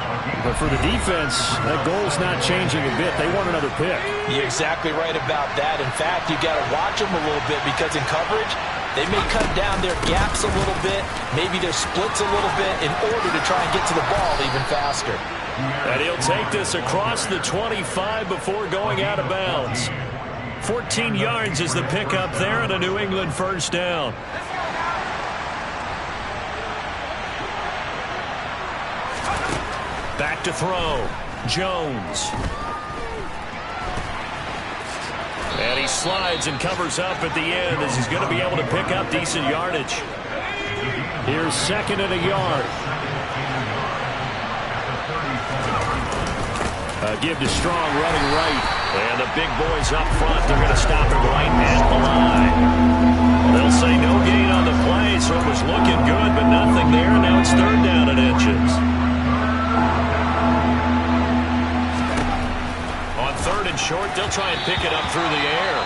But for the defense, that goal's not changing a bit. They want another pick. You're exactly right about that. In fact, you got to watch them a little bit because in coverage, They may cut down their gaps a little bit, maybe their splits a little bit in order to try and get to the ball even faster. And he'll take this across the 25 before going out of bounds. 14 yards is the pickup there and a New England first down. Back to throw. Jones. And he slides and covers up at the end as he's going to be able to pick up decent yardage. Here's 2nd and a yard. Give to Strong running right. And the big boys up front, they're going to stop him right at the line. They'll say no gain on the play, so it was looking good, but nothing there. Now it's 3rd down and inches. On 3rd and short, they'll try and pick it up through the air.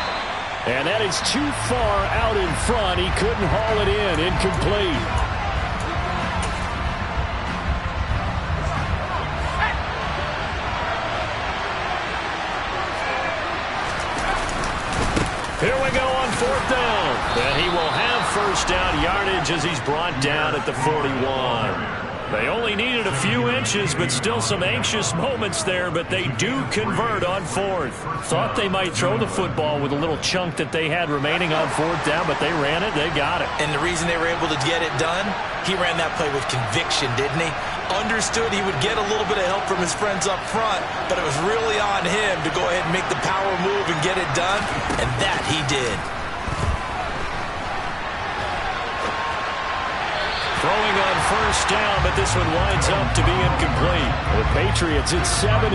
And that is too far out in front. He couldn't haul it in. Incomplete. Here we go on 4th down. And he will have first down yardage as he's brought down at the 41. They only needed a few inches, but still some anxious moments there, but they do convert on 4th. Thought they might throw the football with a little chunk that they had remaining on 4th down, but they ran it, they got it. And the reason they were able to get it done, he ran that play with conviction, didn't he? Understood he would get a little bit of help from his friends up front, but it was really on him to go ahead and make the power move and get it done, and that he did. Throwing on first down, but this one winds up to be incomplete. The Patriots at 7-3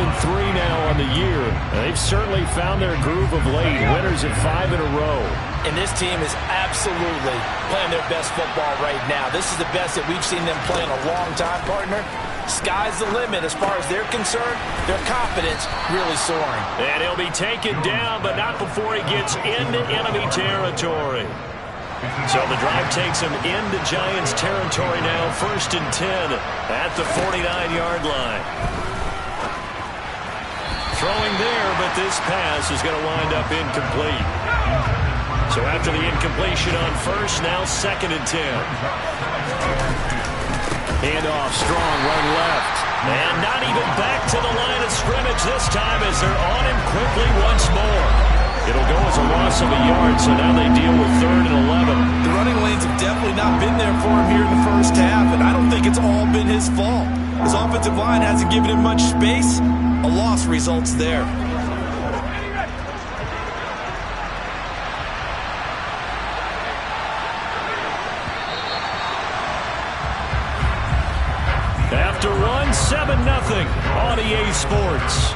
now on the year. They've certainly found their groove of late. Winners at 5 in a row. And this team is absolutely playing their best football right now. This is the best that we've seen them play in a long time, partner. Sky's the limit as far as they're concerned. Their confidence really soaring. And he'll be taken down, but not before he gets into enemy territory. So the drive takes him into Giants territory now. 1st and 10 at the 49-yard line. Throwing there, but this pass is going to wind up incomplete. So after the incompletion on 1st, now 2nd and 10. Handoff, Strong, running left. And not even back to the line of scrimmage this time as they're on him quickly once more. It'll go as a loss of a yard, so now they deal with 3rd and 11. The running lanes have definitely not been there for him here in the first half, and I don't think it's all been his fault. His offensive line hasn't given him much space. A loss results there. After one, 7-0 on EA Sports.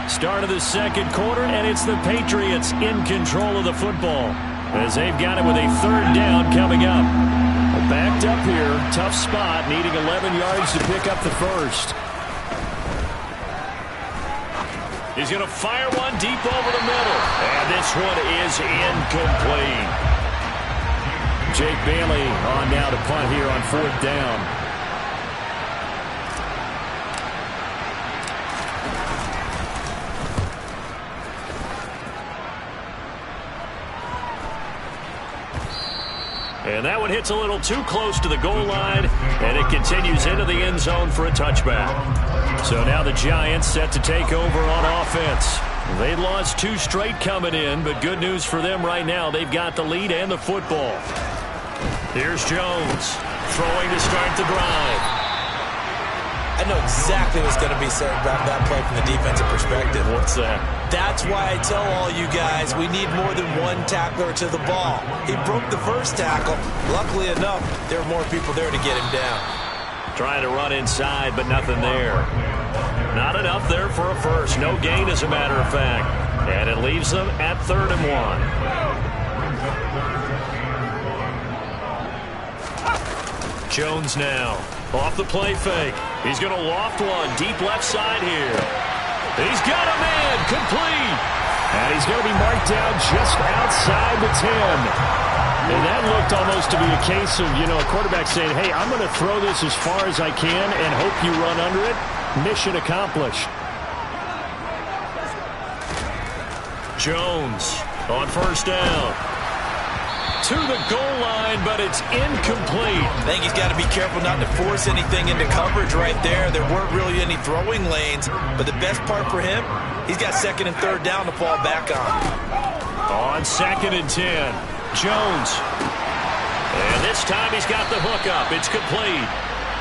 Start of the 2nd quarter, and it's the Patriots in control of the football as they've got it with a 3rd down coming up. Backed up here, tough spot, needing 11 yards to pick up the 1st. He's going to fire one deep over the middle, and this one is incomplete. Jake Bailey on now to punt here on 4th down. And that one hits a little too close to the goal line, and it continues into the end zone for a touchback. So now the Giants set to take over on offense. They lost 2 straight coming in, but good news for them right now. They've got the lead and the football. Here's Jones throwing to start the drive. I know exactly what's going to be said about that play from the defensive perspective. What's that? That's why I tell all you guys we need more than one tackler to the ball. He broke the first tackle. Luckily enough, there were more people there to get him down. Trying to run inside, but nothing there. Not enough there for a first. No gain, as a matter of fact. And it leaves them at 3rd and 1. Jones now. Off the play fake. He's going to loft one deep left side here. He's got a man complete. And he's going to be marked down just outside the 10. And that looked almost to be a case of, a quarterback saying, hey, I'm going to throw this as far as I can and hope you run under it. Mission accomplished. Jones on first down. To the goal line, but it's incomplete. I think he's got to be careful not to force anything into coverage right there. There weren't really any throwing lanes, but the best part for him, he's got second and third down to fall back on. On 2nd and 10, Jones. And this time he's got the hook up. It's complete.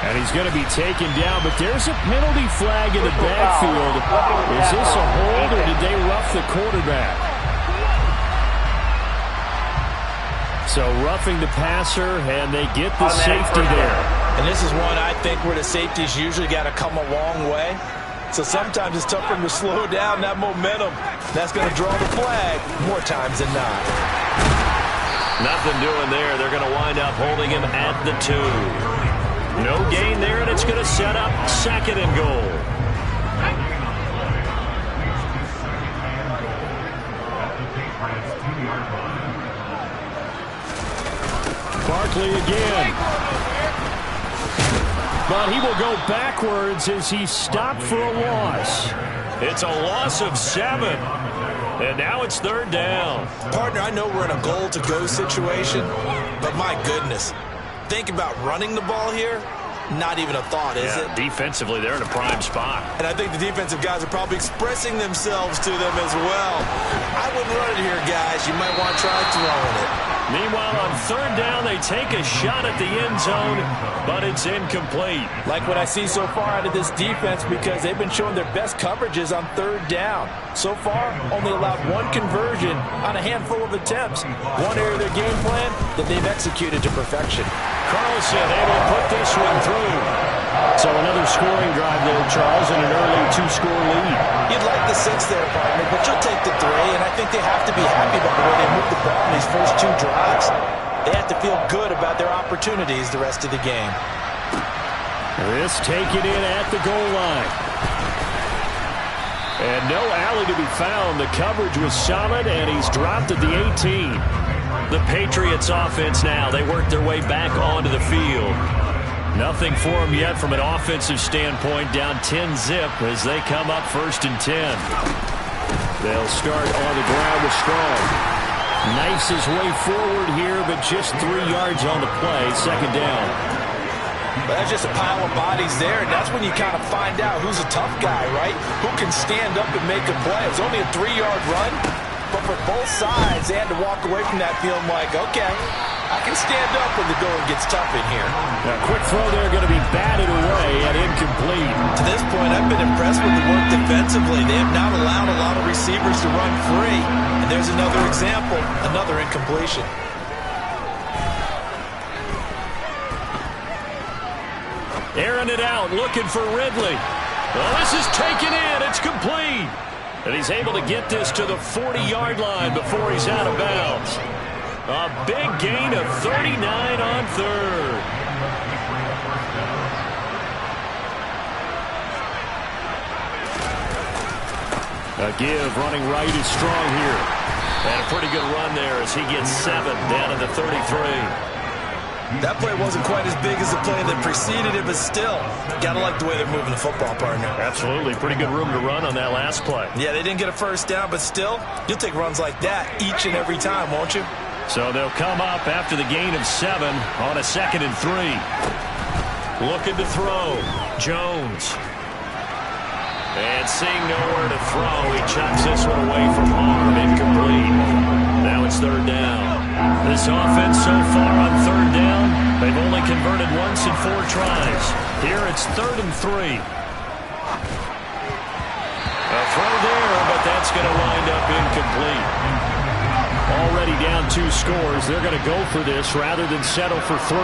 And he's going to be taken down, but there's a penalty flag in the backfield. Is this a hold, or did they rough the quarterback? So roughing the passer, and they get the safety there. And this is one I think where the safety's usually got to come a long way. So sometimes it's tough for them to slow down that momentum. That's going to draw the flag more times than not. Nothing doing there. They're going to wind up holding him at the 2. No gain there, and it's going to set up 2nd and goal. Barkley again. But he will go backwards as he's stopped for a loss. It's a loss of 7. And now it's 3rd down. Partner, I know we're in a goal-to-go situation, but my goodness. Think about running the ball here. Not even a thought, is it? Defensively, they're in a prime spot. And I think the defensive guys are probably expressing themselves to them as well. I wouldn't run it here, guys. You might want to try throwing it. Meanwhile, on 3rd down, they take a shot at the end zone, but it's incomplete. Like what I see so far out of this defense, because they've been showing their best coverages on 3rd down. So far, only allowed 1 conversion on a handful of attempts. One area of their game plan that they've executed to perfection. Carlson able to put this one through. So another scoring drive there, Charles, and an early 2-score lead. You'd like the 6 there, partner, but you'll take the 3, and I think they have to be happy about the way they moved the ball in these first 2 drives. They have to feel good about their opportunities the rest of the game. This taken in at the goal line. And no alley to be found. The coverage was solid, and he's dropped at the 18. The Patriots offense now. They work their way back onto the field. Nothing for them yet from an offensive standpoint. Down 10-zip as they come up 1st and 10. They'll start on the ground with Strong. Knifes his way forward here, but just 3 yards on the play. 2nd down. But that's just a pile of bodies there, and that's when you kind of find out who's a tough guy, right? Who can stand up and make a play. It was only a 3-yard run, but for both sides, they had to walk away from that feeling like, okay, I can stand up when the going gets tough in here. A quick throw there going to be batted away and incomplete. To this point, I've been impressed with the work defensively. They have not allowed a lot of receivers to run free. And there's another example, another incompletion. Airing it out, looking for Ridley. Well, this is taken in. It's complete. And he's able to get this to the 40-yard line before he's out of bounds. A big gain of 39 on 3rd. A give running right is Strong here. And a pretty good run there as he gets 7 down to the 33. That play wasn't quite as big as the play that preceded it, but still, gotta like the way they're moving the football, partner. Absolutely. Pretty good room to run on that last play. Yeah, they didn't get a first down, but still, you'll take runs like that each and every time, won't you? So they'll come up after the gain of 7 on a 2nd and 3. Looking to throw. Jones. And seeing nowhere to throw, he chucks this one away from arm. Incomplete. Now it's 3rd down. This offense so far on 3rd down, they've only converted once in 4 tries. Here it's 3rd and 3. A throw there, but that's going to wind up incomplete. Already down 2 scores. They're going to go for this rather than settle for 3.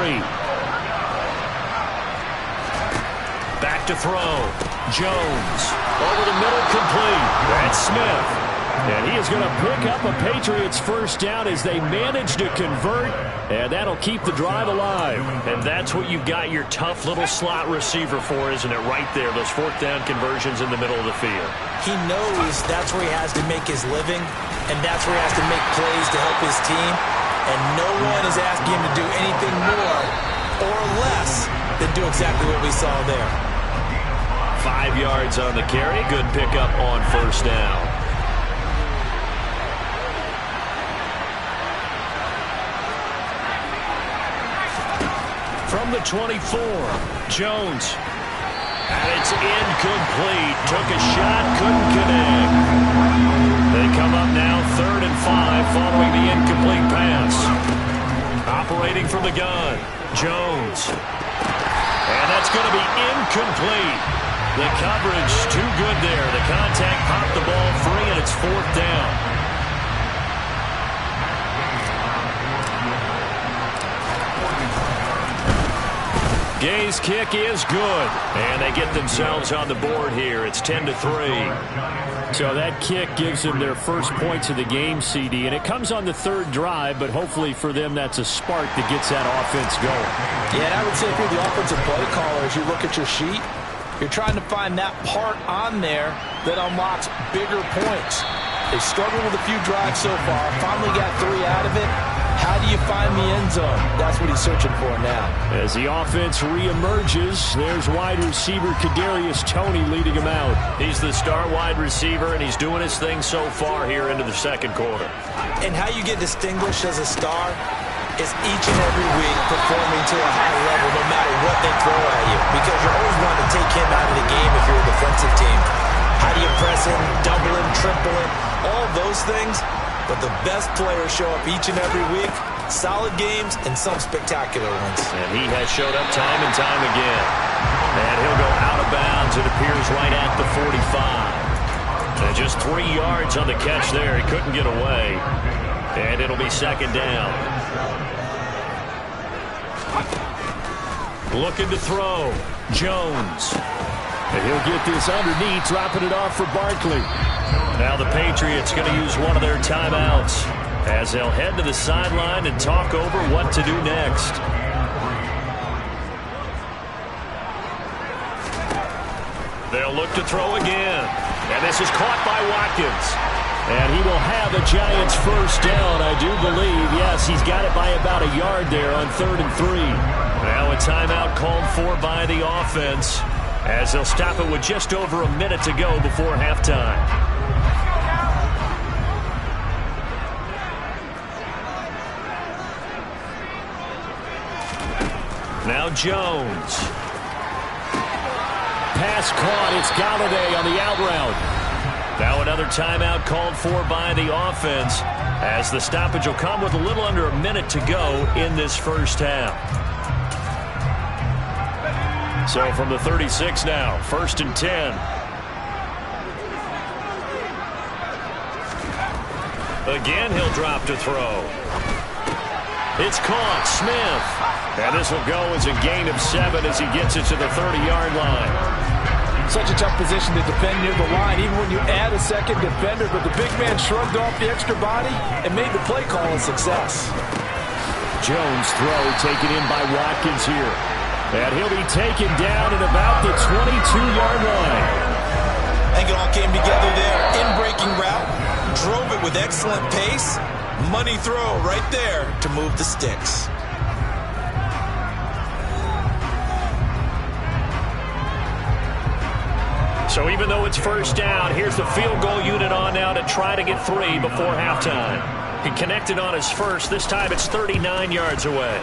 Back to throw. Jones. Over the middle, complete. That's Smith. And he is going to pick up a Patriots first down as they manage to convert, and that'll keep the drive alive. And that's what you've got your tough little slot receiver for, isn't it? Right there, those 4th down conversions in the middle of the field. He knows that's where he has to make his living, and that's where he has to make plays to help his team. And no one is asking him to do anything more or less than do exactly what we saw there. 5 yards on the carry. Good pickup on 1st down. From the 24, Jones. And it's incomplete. Took a shot, couldn't connect. They come up now 3rd and 5 following the incomplete pass. Operating from the gun, Jones. And that's going to be incomplete. The coverage too good there. The contact popped the ball free, and it's 4th down. Gay's kick is good, and they get themselves on the board here. It's 10-3. So that kick gives them their first points of the game, CD, and it comes on the 3rd drive, but hopefully for them that's a spark that gets that offense going. Yeah, and I would say if you're the offensive play caller, as you look at your sheet, you're trying to find that part on there that unlocks bigger points. They struggled with a few drives so far, finally got 3 out of it. How do you find the end zone? That's what he's searching for now. As the offense reemerges, there's wide receiver Kadarius Toney leading him out. He's the star wide receiver, and he's doing his thing so far here into the 2nd quarter. And how you get distinguished as a star is each and every week performing to a high level no matter what they throw at you, because you're always wanting to take him out of the game if you're a defensive team. How do you press him, double him, triple him, all those things? But the best players show up each and every week, solid games and some spectacular ones. And he has showed up time and time again. And he'll go out of bounds, it appears, right at the 45. And just 3 yards on the catch there. He couldn't get away. And it'll be 2nd down. Looking to throw. Jones. And he'll get this underneath, dropping it off for Barkley. Now the Patriots going to use one of their timeouts as they'll head to the sideline and talk over what to do next. They'll look to throw again. And this is caught by Watkins. And he will have a Giants first down, I do believe. Yes, he's got it by about a yard there on 3rd and 3. Now a timeout called for by the offense as they'll stop it with just over a minute to go before halftime. Now Jones. Pass caught. It's Galladay on the out route. Now another timeout called for by the offense as the stoppage will come with a little under a minute to go in this first half. So from the 36 now, 1st and 10. Again, he'll drop to throw. It's caught. Smith. And this will go as a gain of 7 as he gets it to the 30-yard line. Such a tough position to defend near the line, even when you add a second defender, but the big man shrugged off the extra body and made the play call a success. Jones throw taken in by Watkins here. And he'll be taken down at about the 22-yard line. I think it all came together there. In-breaking route, drove it with excellent pace. Money throw right there to move the sticks. So even though it's first down, here's the field goal unit on now to try to get 3 before halftime. He connected on his first. This time it's 39 yards away.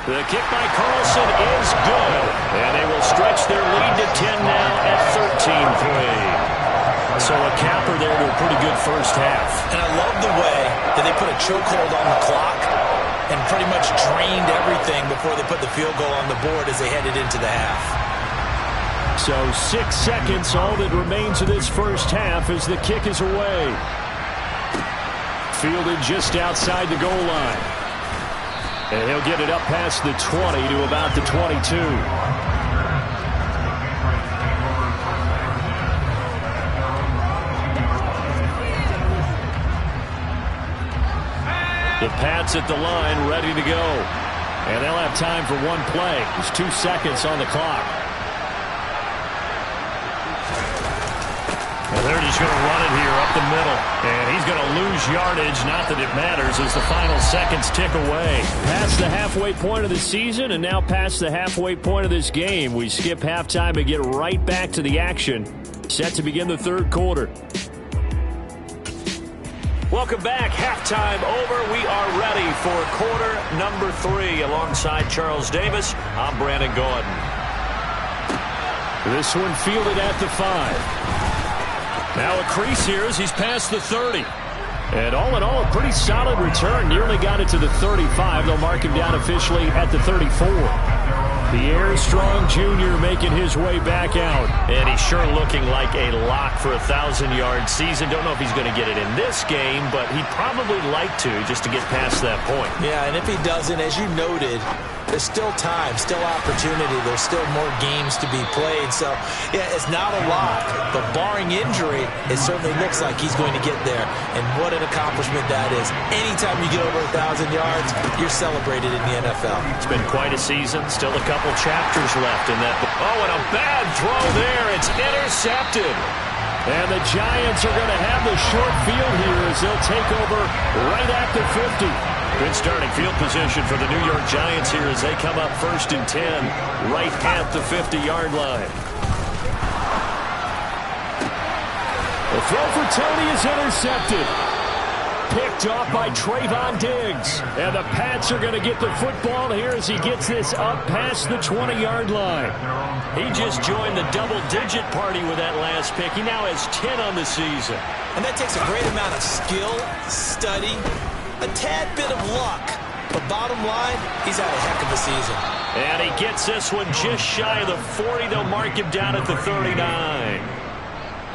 The kick by Carlson is good. And they will stretch their lead to 10 now at 13-3. So a capper there to a pretty good first half. And I love the way that they put a chokehold on the clock and pretty much drained everything before they put the field goal on the board as they headed into the half. So 6 seconds, all that remains of this first half as the kick is away. Fielded just outside the goal line. And he'll get it up past the 20 to about the 22. The Pats at the line, ready to go. And they'll have time for one play. There's 2 seconds on the clock. And they're just going to run it here up the middle. And he's going to lose yardage. Not that it matters as the final seconds tick away. Past the halfway point of the season and now past the halfway point of this game. We skip halftime and get right back to the action. Set to begin the third quarter. Welcome back. Halftime over. We are ready for quarter number 3. Alongside Charles Davis, I'm Brandon Gordon. This one fielded at the 5. Now a crease here as he's past the 30. And all in all, a pretty solid return. Nearly got it to the 35. They'll mark him down officially at the 34. Pierre Strong Jr. making his way back out. And he's sure looking like a lock for a 1,000-yard season. Don't know if he's going to get it in this game, but he'd probably like to just to get past that point. Yeah, and if he doesn't, as you noted, there's still time, still opportunity. There's still more games to be played. So, yeah, it's not a lock, but barring injury, it certainly looks like he's going to get there. And what an accomplishment that is. Anytime you get over 1,000 yards, you're celebrated in the NFL. It's been quite a season. Still a couple chapters left in that. Oh, and a bad throw there. It's intercepted. And the Giants are going to have the short field here as they'll take over right at the 50. Good starting field position for the New York Giants here as they come up 1st and 10 right at the 50-yard line. The throw for Tony is intercepted. Picked off by Trayvon Diggs. And the Pats are going to get the football here as he gets this up past the 20-yard line. He just joined the double-digit party with that last pick. He now has 10 on the season. And that takes a great amount of skill, study, a tad bit of luck. But bottom line, he's had a heck of a season. And he gets this one just shy of the 40. They'll mark him down at the 39.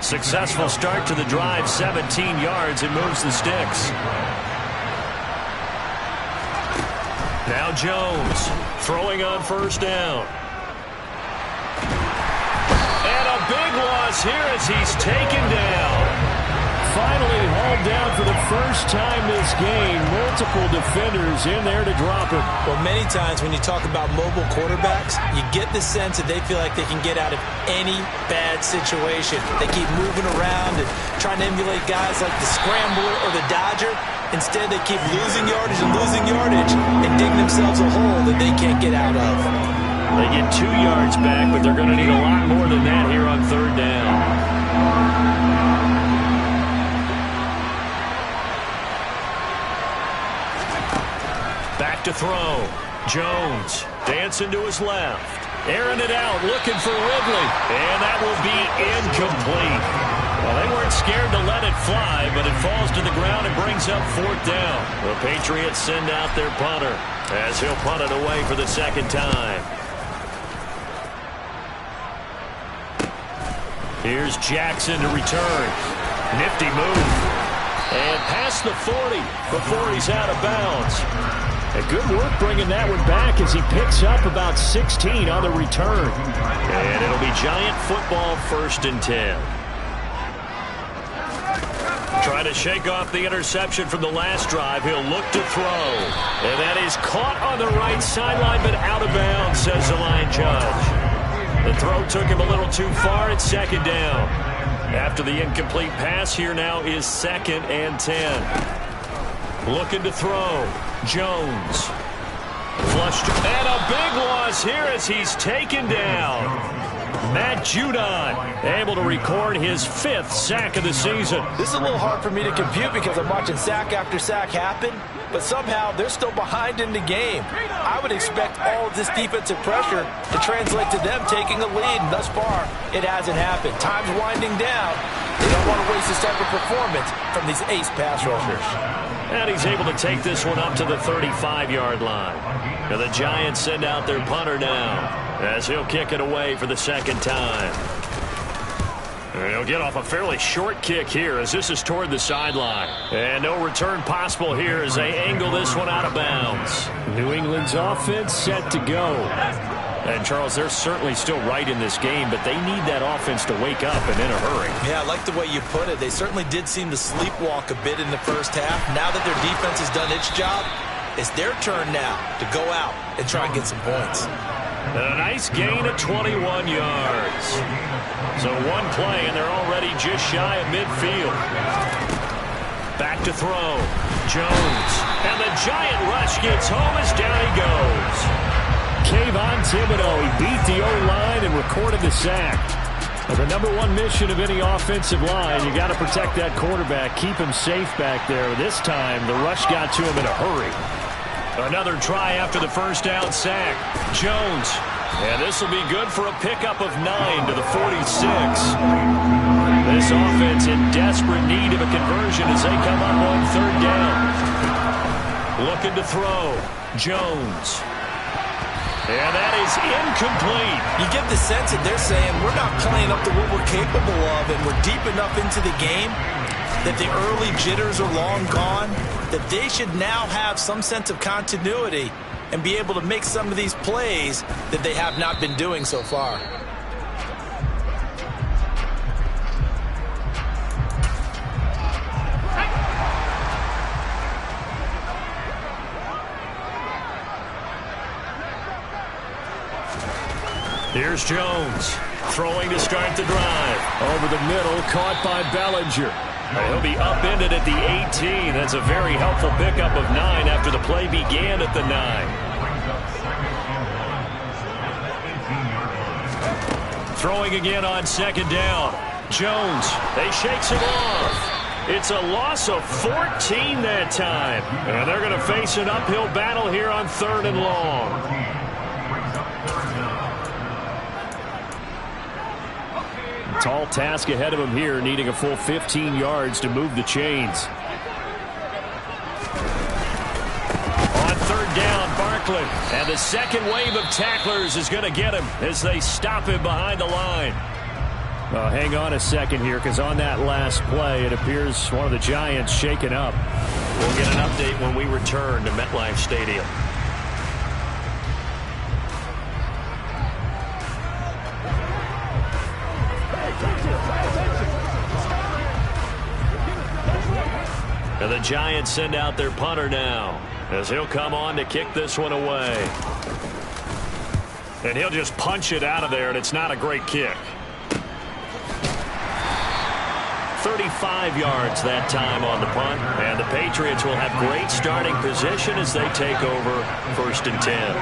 Successful start to the drive, 17 yards, and moves the sticks. Now Jones throwing on 1st down. And a big loss here as he's taken down. Finally hauled down for the first time this game. Multiple defenders in there to drop him. Well, many times when you talk about mobile quarterbacks, you get the sense that they feel like they can get out of any bad situation. They keep moving around and trying to emulate guys like the Scrambler or the Dodger. Instead, they keep losing yardage and digging themselves a hole that they can't get out of. They get 2 yards back, but they're going to need a lot more than that here on 3rd down. Back to throw. Jones dancing to his left. Airing it out, looking for Ridley. And that will be incomplete. Well, they weren't scared to let it fly, but it falls to the ground and brings up 4th down. The Patriots send out their punter as he'll punt it away for the 2nd time. Here's Jackson to return. Nifty move. And past the 40 before he's out of bounds. And good work bringing that one back as he picks up about 16 on the return. And it'll be Giant football 1st and 10. Trying to shake off the interception from the last drive. He'll look to throw. And that is caught on the right sideline, but out of bounds, says the line judge. The throw took him a little too far. It's 2nd down. After the incomplete pass, here now is 2nd and 10. Looking to throw. Jones. Flushed. And a big loss here as he's taken down. Matt Judon able to record his 5th sack of the season. This is a little hard for me to compute because I'm watching sack after sack happen, but somehow they're still behind in the game. I would expect all of this defensive pressure to translate to them taking a lead, and thus far, it hasn't happened. Time's winding down. They don't want to waste this type of performance from these ace pass rushers. And he's able to take this one up to the 35-yard line. And the Giants send out their punter now as he'll kick it away for the 2nd time. And he'll get off a fairly short kick here as this is toward the sideline. And no return possible here as they angle this one out of bounds. New England's offense set to go. And, Charles, they're certainly still right in this game, but they need that offense to wake up and in a hurry. Yeah, I like the way you put it. They certainly did seem to sleepwalk a bit in the first half. Now that their defense has done its job, it's their turn now to go out and try and get some points. And a nice gain of 21 yards. So one play, and they're already just shy of midfield. Back to throw. Jones. And the giant rush gets home as down he goes. Kayvon Thibodeau, he beat the O-line and recorded the sack. The number one mission of any offensive line, you got to protect that quarterback, keep him safe back there. This time, the rush got to him in a hurry. Another try after the first down sack. Jones. And this will be good for a pickup of 9 to the 46. This offense in desperate need of a conversion as they come up on third down. Looking to throw. Jones. And that is incomplete. You get the sense that they're saying we're not playing up to what we're capable of, and we're deep enough into the game that the early jitters are long gone, that they should now have some sense of continuity and be able to make some of these plays that they have not been doing so far. Here's Jones, throwing to start the drive. Over the middle, caught by Bellinger. He'll be upended at the 18. That's a very helpful pickup of 9 after the play began at the 9. Throwing again on second down. Jones, they shakes him off. It's a loss of 14 that time. And they're going to face an uphill battle here on third and long. Tall task ahead of him here, needing a full 15 yards to move the chains. On third down, Barkley. And the second wave of tacklers is going to get him as they stop him behind the line. Well, hang on a second here, because on that last play, it appears one of the Giants shaken up. We'll get an update when we return to MetLife Stadium. And the Giants send out their punter now as he'll come on to kick this one away. And he'll just punch it out of there, and it's not a great kick. 35 yards that time on the punt, and the Patriots will have great starting position as they take over 1st and 10.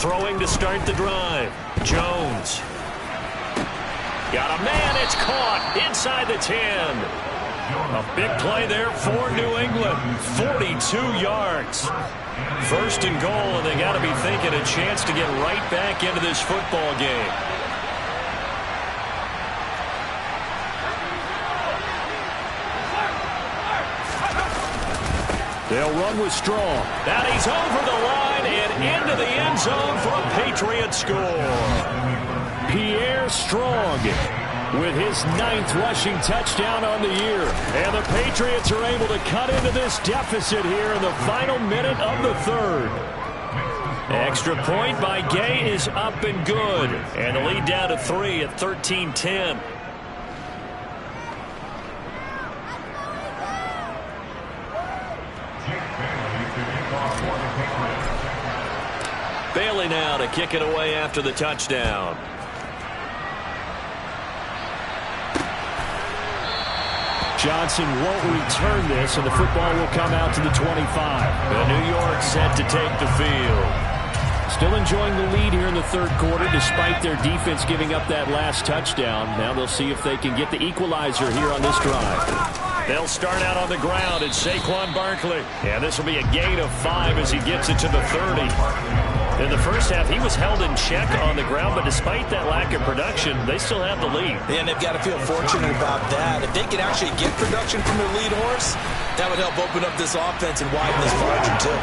Throwing to start the drive. Jones. Got a man. It's caught inside the 10. A big play there for New England. 42 yards. 1st and goal, and they got to be thinking a chance to get right back into this football game. They'll run with Strong. Now he's over the line and into the end zone for a Patriot score. Pierre Strong with his 9th rushing touchdown on the year. And the Patriots are able to cut into this deficit here in the final minute of the 3rd. Extra point by Gay is up and good. And the lead down to 3 at 13-10. Bailey now to kick it away after the touchdown. Johnson won't return this, and the football will come out to the 25. The New York set to take the field. Still enjoying the lead here in the 3rd quarter, despite their defense giving up that last touchdown. Now they'll see if they can get the equalizer here on this drive. They'll start out on the ground. It's Saquon Barkley. And this will be a gain of 5 as he gets it to the 30. In the first half, he was held in check on the ground, but despite that lack of production, they still have the lead. And they've got to feel fortunate about that. If they can actually get production from their lead horse, that would help open up this offense and widen this margin, too.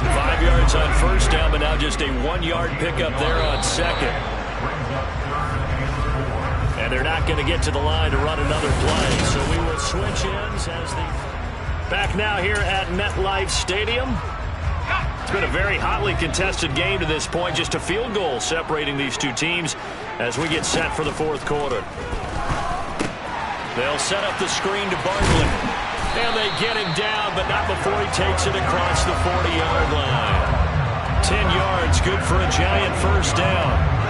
5 yards on first down, but now just a 1-yard pickup there on second. And they're not going to get to the line to run another play, so we will switch ends as the... Back now here at MetLife Stadium. It's been a very hotly contested game to this point. Just a field goal separating these two teams as we get set for the fourth quarter. They'll set up the screen to Barkley. And they get him down, but not before he takes it across the 40-yard line. 10 yards, good for a Giant first down.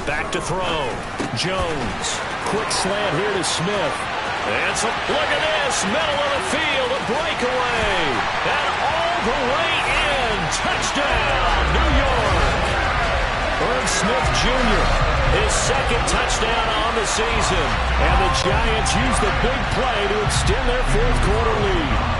Back to throw. Jones. Quick slant here to Smith. And so, look at this. Middle of the field. A breakaway. And all the way in. Touchdown, New York. Irv Smith Jr. His second touchdown on the season. And the Giants use the big play to extend their fourth quarter lead.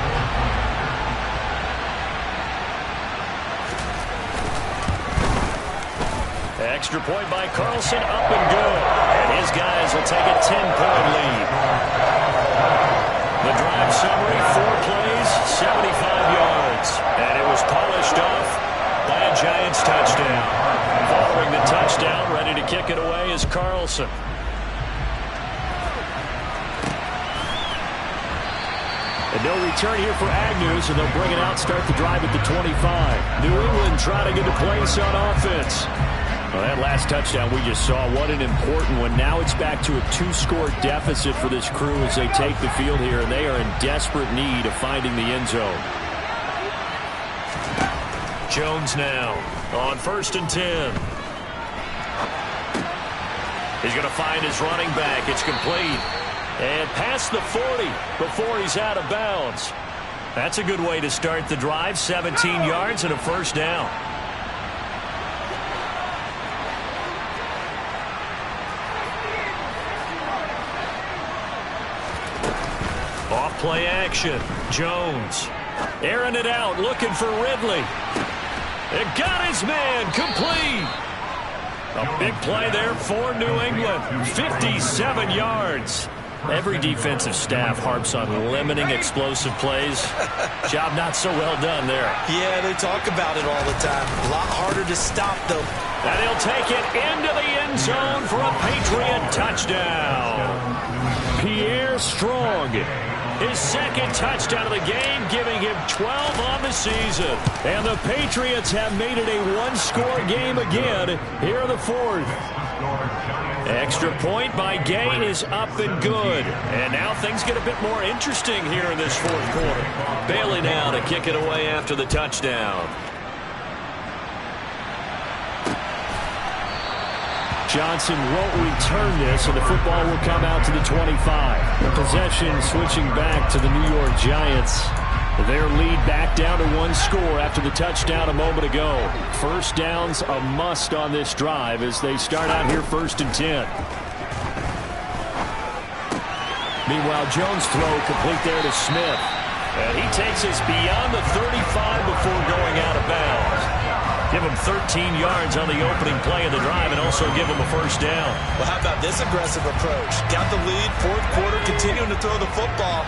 Extra point by Carlson, up and good. And his guys will take a 10-point lead. The drive summary, 4 plays, 75 yards. And it was polished off by a Giants touchdown. Following the touchdown, ready to kick it away is Carlson. And no return here for Agnew, so they'll bring it out, start the drive at the 25. New England trying to get a place on offense. Well, that last touchdown we just saw, what an important one. Now it's back to a 2-score deficit for this crew as they take the field here, and they are in desperate need of finding the end zone. Jones now on 1st and 10. He's going to find his running back. It's complete. And past the 40 before he's out of bounds. That's a good way to start the drive. 17 yards and a first down. Off-play action. Jones airing it out, looking for Ridley. It got his man, complete. A big play there for New England. 57 yards. Every defensive staff harps on limiting explosive plays. Job not so well done there. Yeah, they talk about it all the time. A lot harder to stop, though. And he'll take it into the end zone for a Patriot touchdown. Pierre Strong. His second touchdown of the game, giving him 12 on the season. And the Patriots have made it a 1-score game again here in the fourth. Extra point by Gay is up and good. And now things get a bit more interesting here in this fourth quarter. Bailey now to kick it away after the touchdown. Johnson won't return this, and the football will come out to the 25. The possession switching back to the New York Giants. Their lead back down to 1 score after the touchdown a moment ago. First down's a must on this drive as they start out here 1st and 10. Meanwhile, Jones' throw complete there to Smith. And he takes us beyond the 35 before going out of bounds. Give him 13 yards on the opening play of the drive and also give him a first down. Well, how about this aggressive approach? Got the lead, fourth quarter, continuing to throw the football.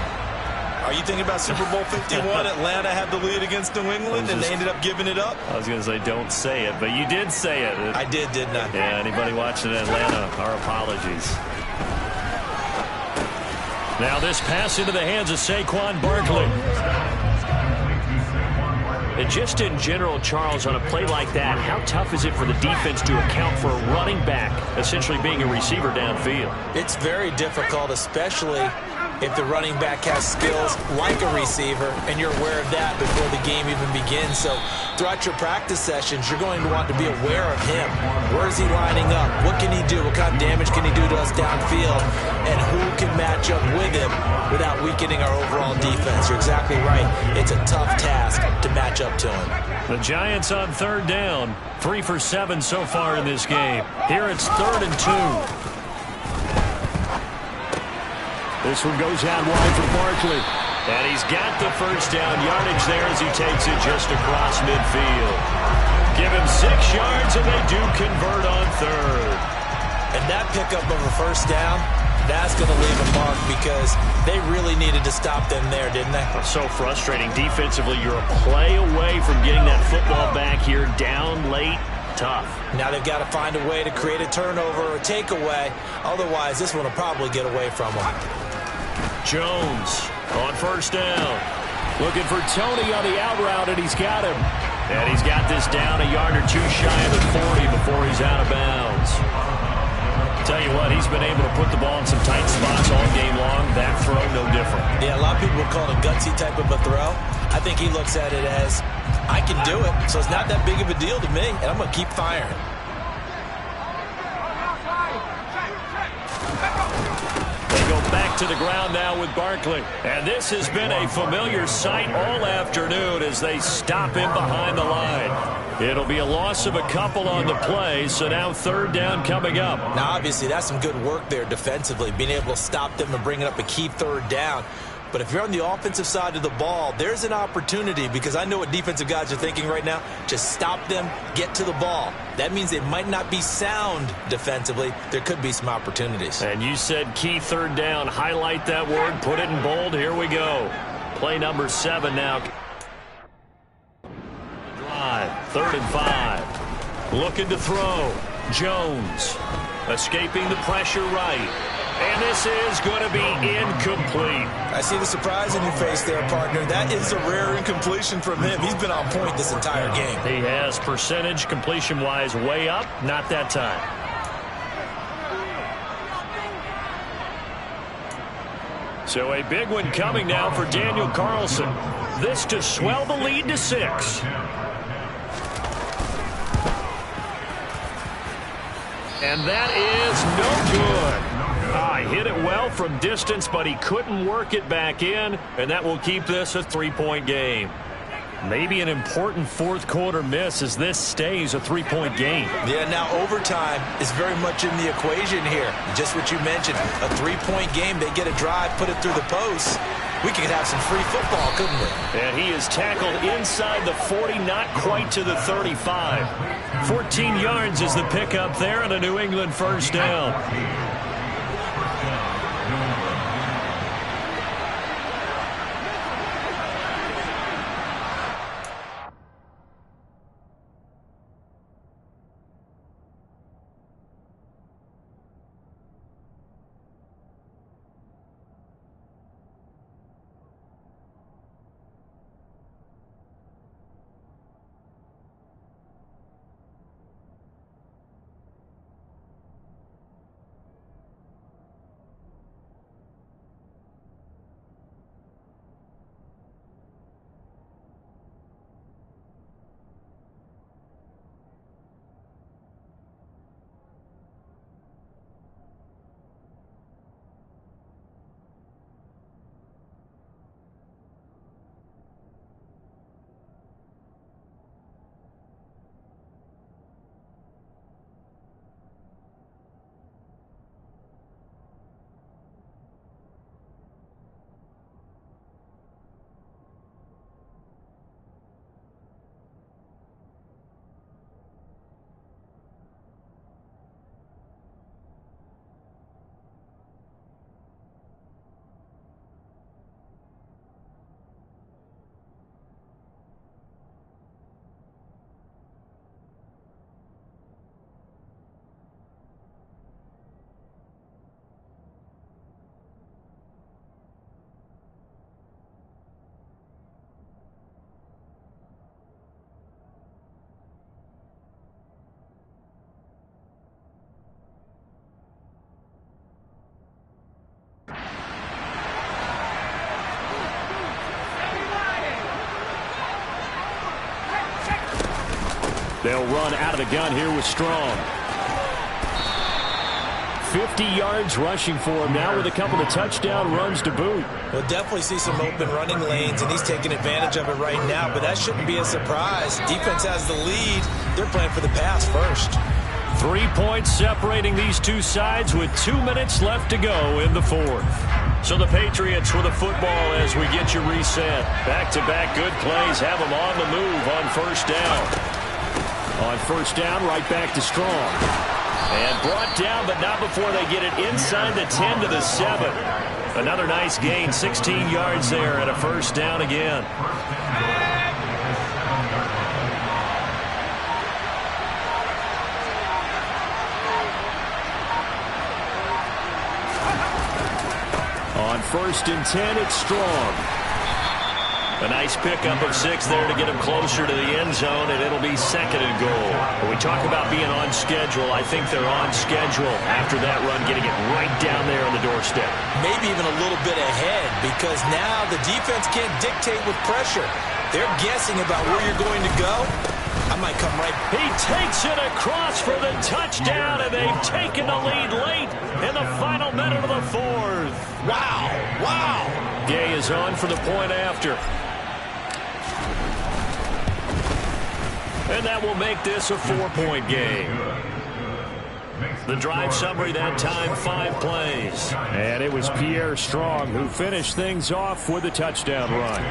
Are you thinking about Super Bowl 51? Atlanta had the lead against New England, and they ended up giving it up? I was going to say don't say it, but you did say it. I did, didn't I? Yeah, anybody watching Atlanta, our apologies. Now this pass into the hands of Saquon Barkley. And just in general, Charles, on a play like that, how tough is it for the defense to account for a running back essentially being a receiver downfield? It's very difficult, especially if the running back has skills like a receiver, and you're aware of that before the game even begins. So throughout your practice sessions, you're going to want to be aware of him. Where is he lining up? What can he do? What kind of damage can he do to us downfield? And who can match up with him without weakening our overall defense? You're exactly right. It's a tough task to match up to him. The Giants on 3rd down. 3 for 7 so far in this game. Here it's 3rd and 2. This one goes out wide for Barkley. And he's got the first down yardage there as he takes it just across midfield. Give him 6 yards, and they do convert on 3rd. And that pickup of a first down, that's going to leave a mark because they really needed to stop them there, didn't they? So frustrating. Defensively, you're a play away from getting that football back here down late. Tough. Now they've got to find a way to create a turnover or a takeaway. Otherwise, this one will probably get away from them. Jones on first down. Looking for Tony on the out route, and he's got him. And he's got this down a yard or two shy of the 40 before he's out of bounds. Tell you what, he's been able to put the ball in some tight spots all game long. That throw, no different. Yeah, a lot of people would call it a gutsy type of a throw. I think he looks at it as, I can do it, so it's not that big of a deal to me, and I'm going to keep firing. They go back to the ground now with Barkley. And this has been a familiar sight all afternoon as they stop him behind the line. It'll be a loss of a couple on the play, so now third down coming up. Now, obviously, that's some good work there defensively, being able to stop them and bringing up a key third down. But if you're on the offensive side of the ball, there's an opportunity, because I know what defensive guys are thinking right now. Just stop them, get to the ball. That means they might not be sound defensively. There could be some opportunities. And you said key third down. Highlight that word, put it in bold. Here we go. Play number 7 now. Drive, 3rd and 5. Looking to throw. Jones escaping the pressure right. And this is going to be incomplete. I see the surprise in your face there, partner. That is a rare incompletion from him. He's been on point this entire game. He has percentage completion-wise way up. Not that time. So a big one coming now for Daniel Carlson. This to swell the lead to 6. And that is no good. Hit it well from distance, but he couldn't work it back in, and that will keep this a 3-point game. Maybe an important fourth quarter miss as this stays a 3-point game. Yeah, now overtime is very much in the equation here. Just what you mentioned, a 3-point game. They get a drive, put it through the post. We could have some free football, couldn't we? And he is tackled inside the 40, not quite to the 35. 14 yards is the pickup there, and a New England first down. They'll run out of the gun here with Strong. 50 yards rushing for him now with a couple of touchdown runs to boot. We'll definitely see some open running lanes, and he's taking advantage of it right now, but that shouldn't be a surprise. Defense has the lead. They're playing for the pass first. 3 points separating these two sides with 2 minutes left to go in the fourth. So the Patriots with a football as we get you reset. Back-to-back good plays have them on the move on first down. On first down, right back to Strong. And brought down, but not before they get it inside the 10 to the 7. Another nice gain, 16 yards there, and a first down again. On 1st and 10, it's Strong. A nice pickup of 6 there to get him closer to the end zone, and it'll be 2nd and goal. When we talk about being on schedule, I think they're on schedule after that run, getting it right down there on the doorstep. Maybe even a little bit ahead, because now the defense can't dictate with pressure. They're guessing about where you're going to go. I might come right. He takes it across for the touchdown, and they've taken the lead late in the final minute of the 4th. Wow, wow. Gay is on for the point after. And that will make this a 4-point game. The drive summary that time, 5 plays. And it was Pierre Strong who finished things off with a touchdown run.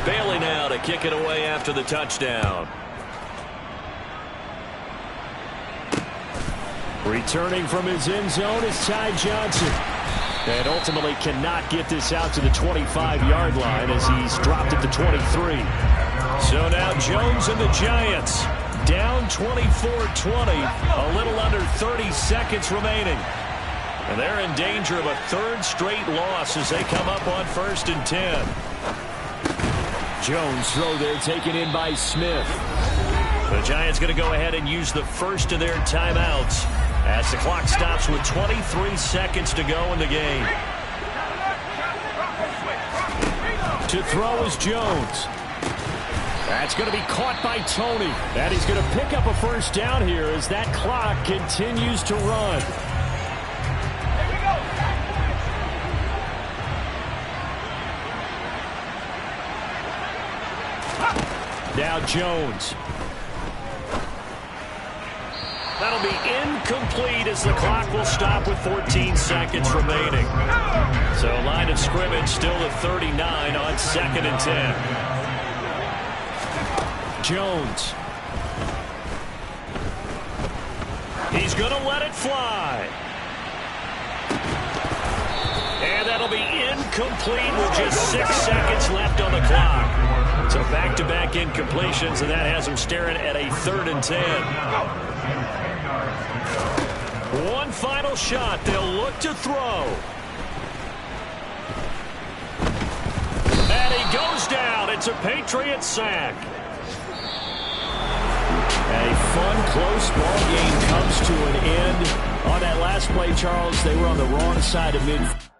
Bailey now to kick it away after the touchdown. Returning from his end zone is Ty Johnson. And ultimately cannot get this out to the 25-yard line as he's dropped at the 23. So now Jones and the Giants down 24-20, a little under 30 seconds remaining. And they're in danger of a 3rd straight loss as they come up on 1st and 10. Jones throw there taken in by Smith. The Giants going to go ahead and use the first of their timeouts as the clock stops with 23 seconds to go in the game. To throw is Jones. That's going to be caught by Tony. And he's going to pick up a 1st down here as that clock continues to run. Now Jones. That'll be incomplete as the clock will stop with 14 seconds remaining. So line of scrimmage still at 39 on 2nd and 10. Jones. He's going to let it fly. And that'll be incomplete with just 6 seconds left on the clock. So back-to-back incompletions, and that has him staring at a 3rd and 10. One final shot. They'll look to throw. And he goes down. It's a Patriot sack. A fun, close ball game comes to an end. On that last play, Charles, they were on the wrong side of midfield.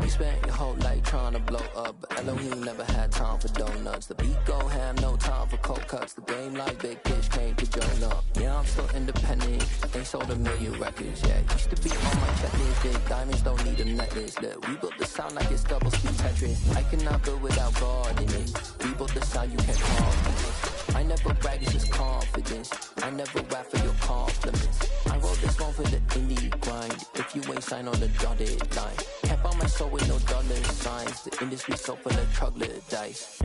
We spent your whole life trying to blow up, but Elohim never had time for donuts. The beat go ham, no time for cold cuts. The game like Big Fish came to join up. Yeah, I'm still independent. They sold 1 million records. Yeah, used to be on my checklist. Big diamonds don't need a necklace. Look, we built the sound like it's double speed Tetris. I cannot build without God in it. We built the sound you can't call. I never brag, it's just confidence. I never rap for your compliments. I wrote this one for the indie grind. If you ain't signed on the dotted line, can't buy my soul with no dollar signs. The industry so full of troglodytes.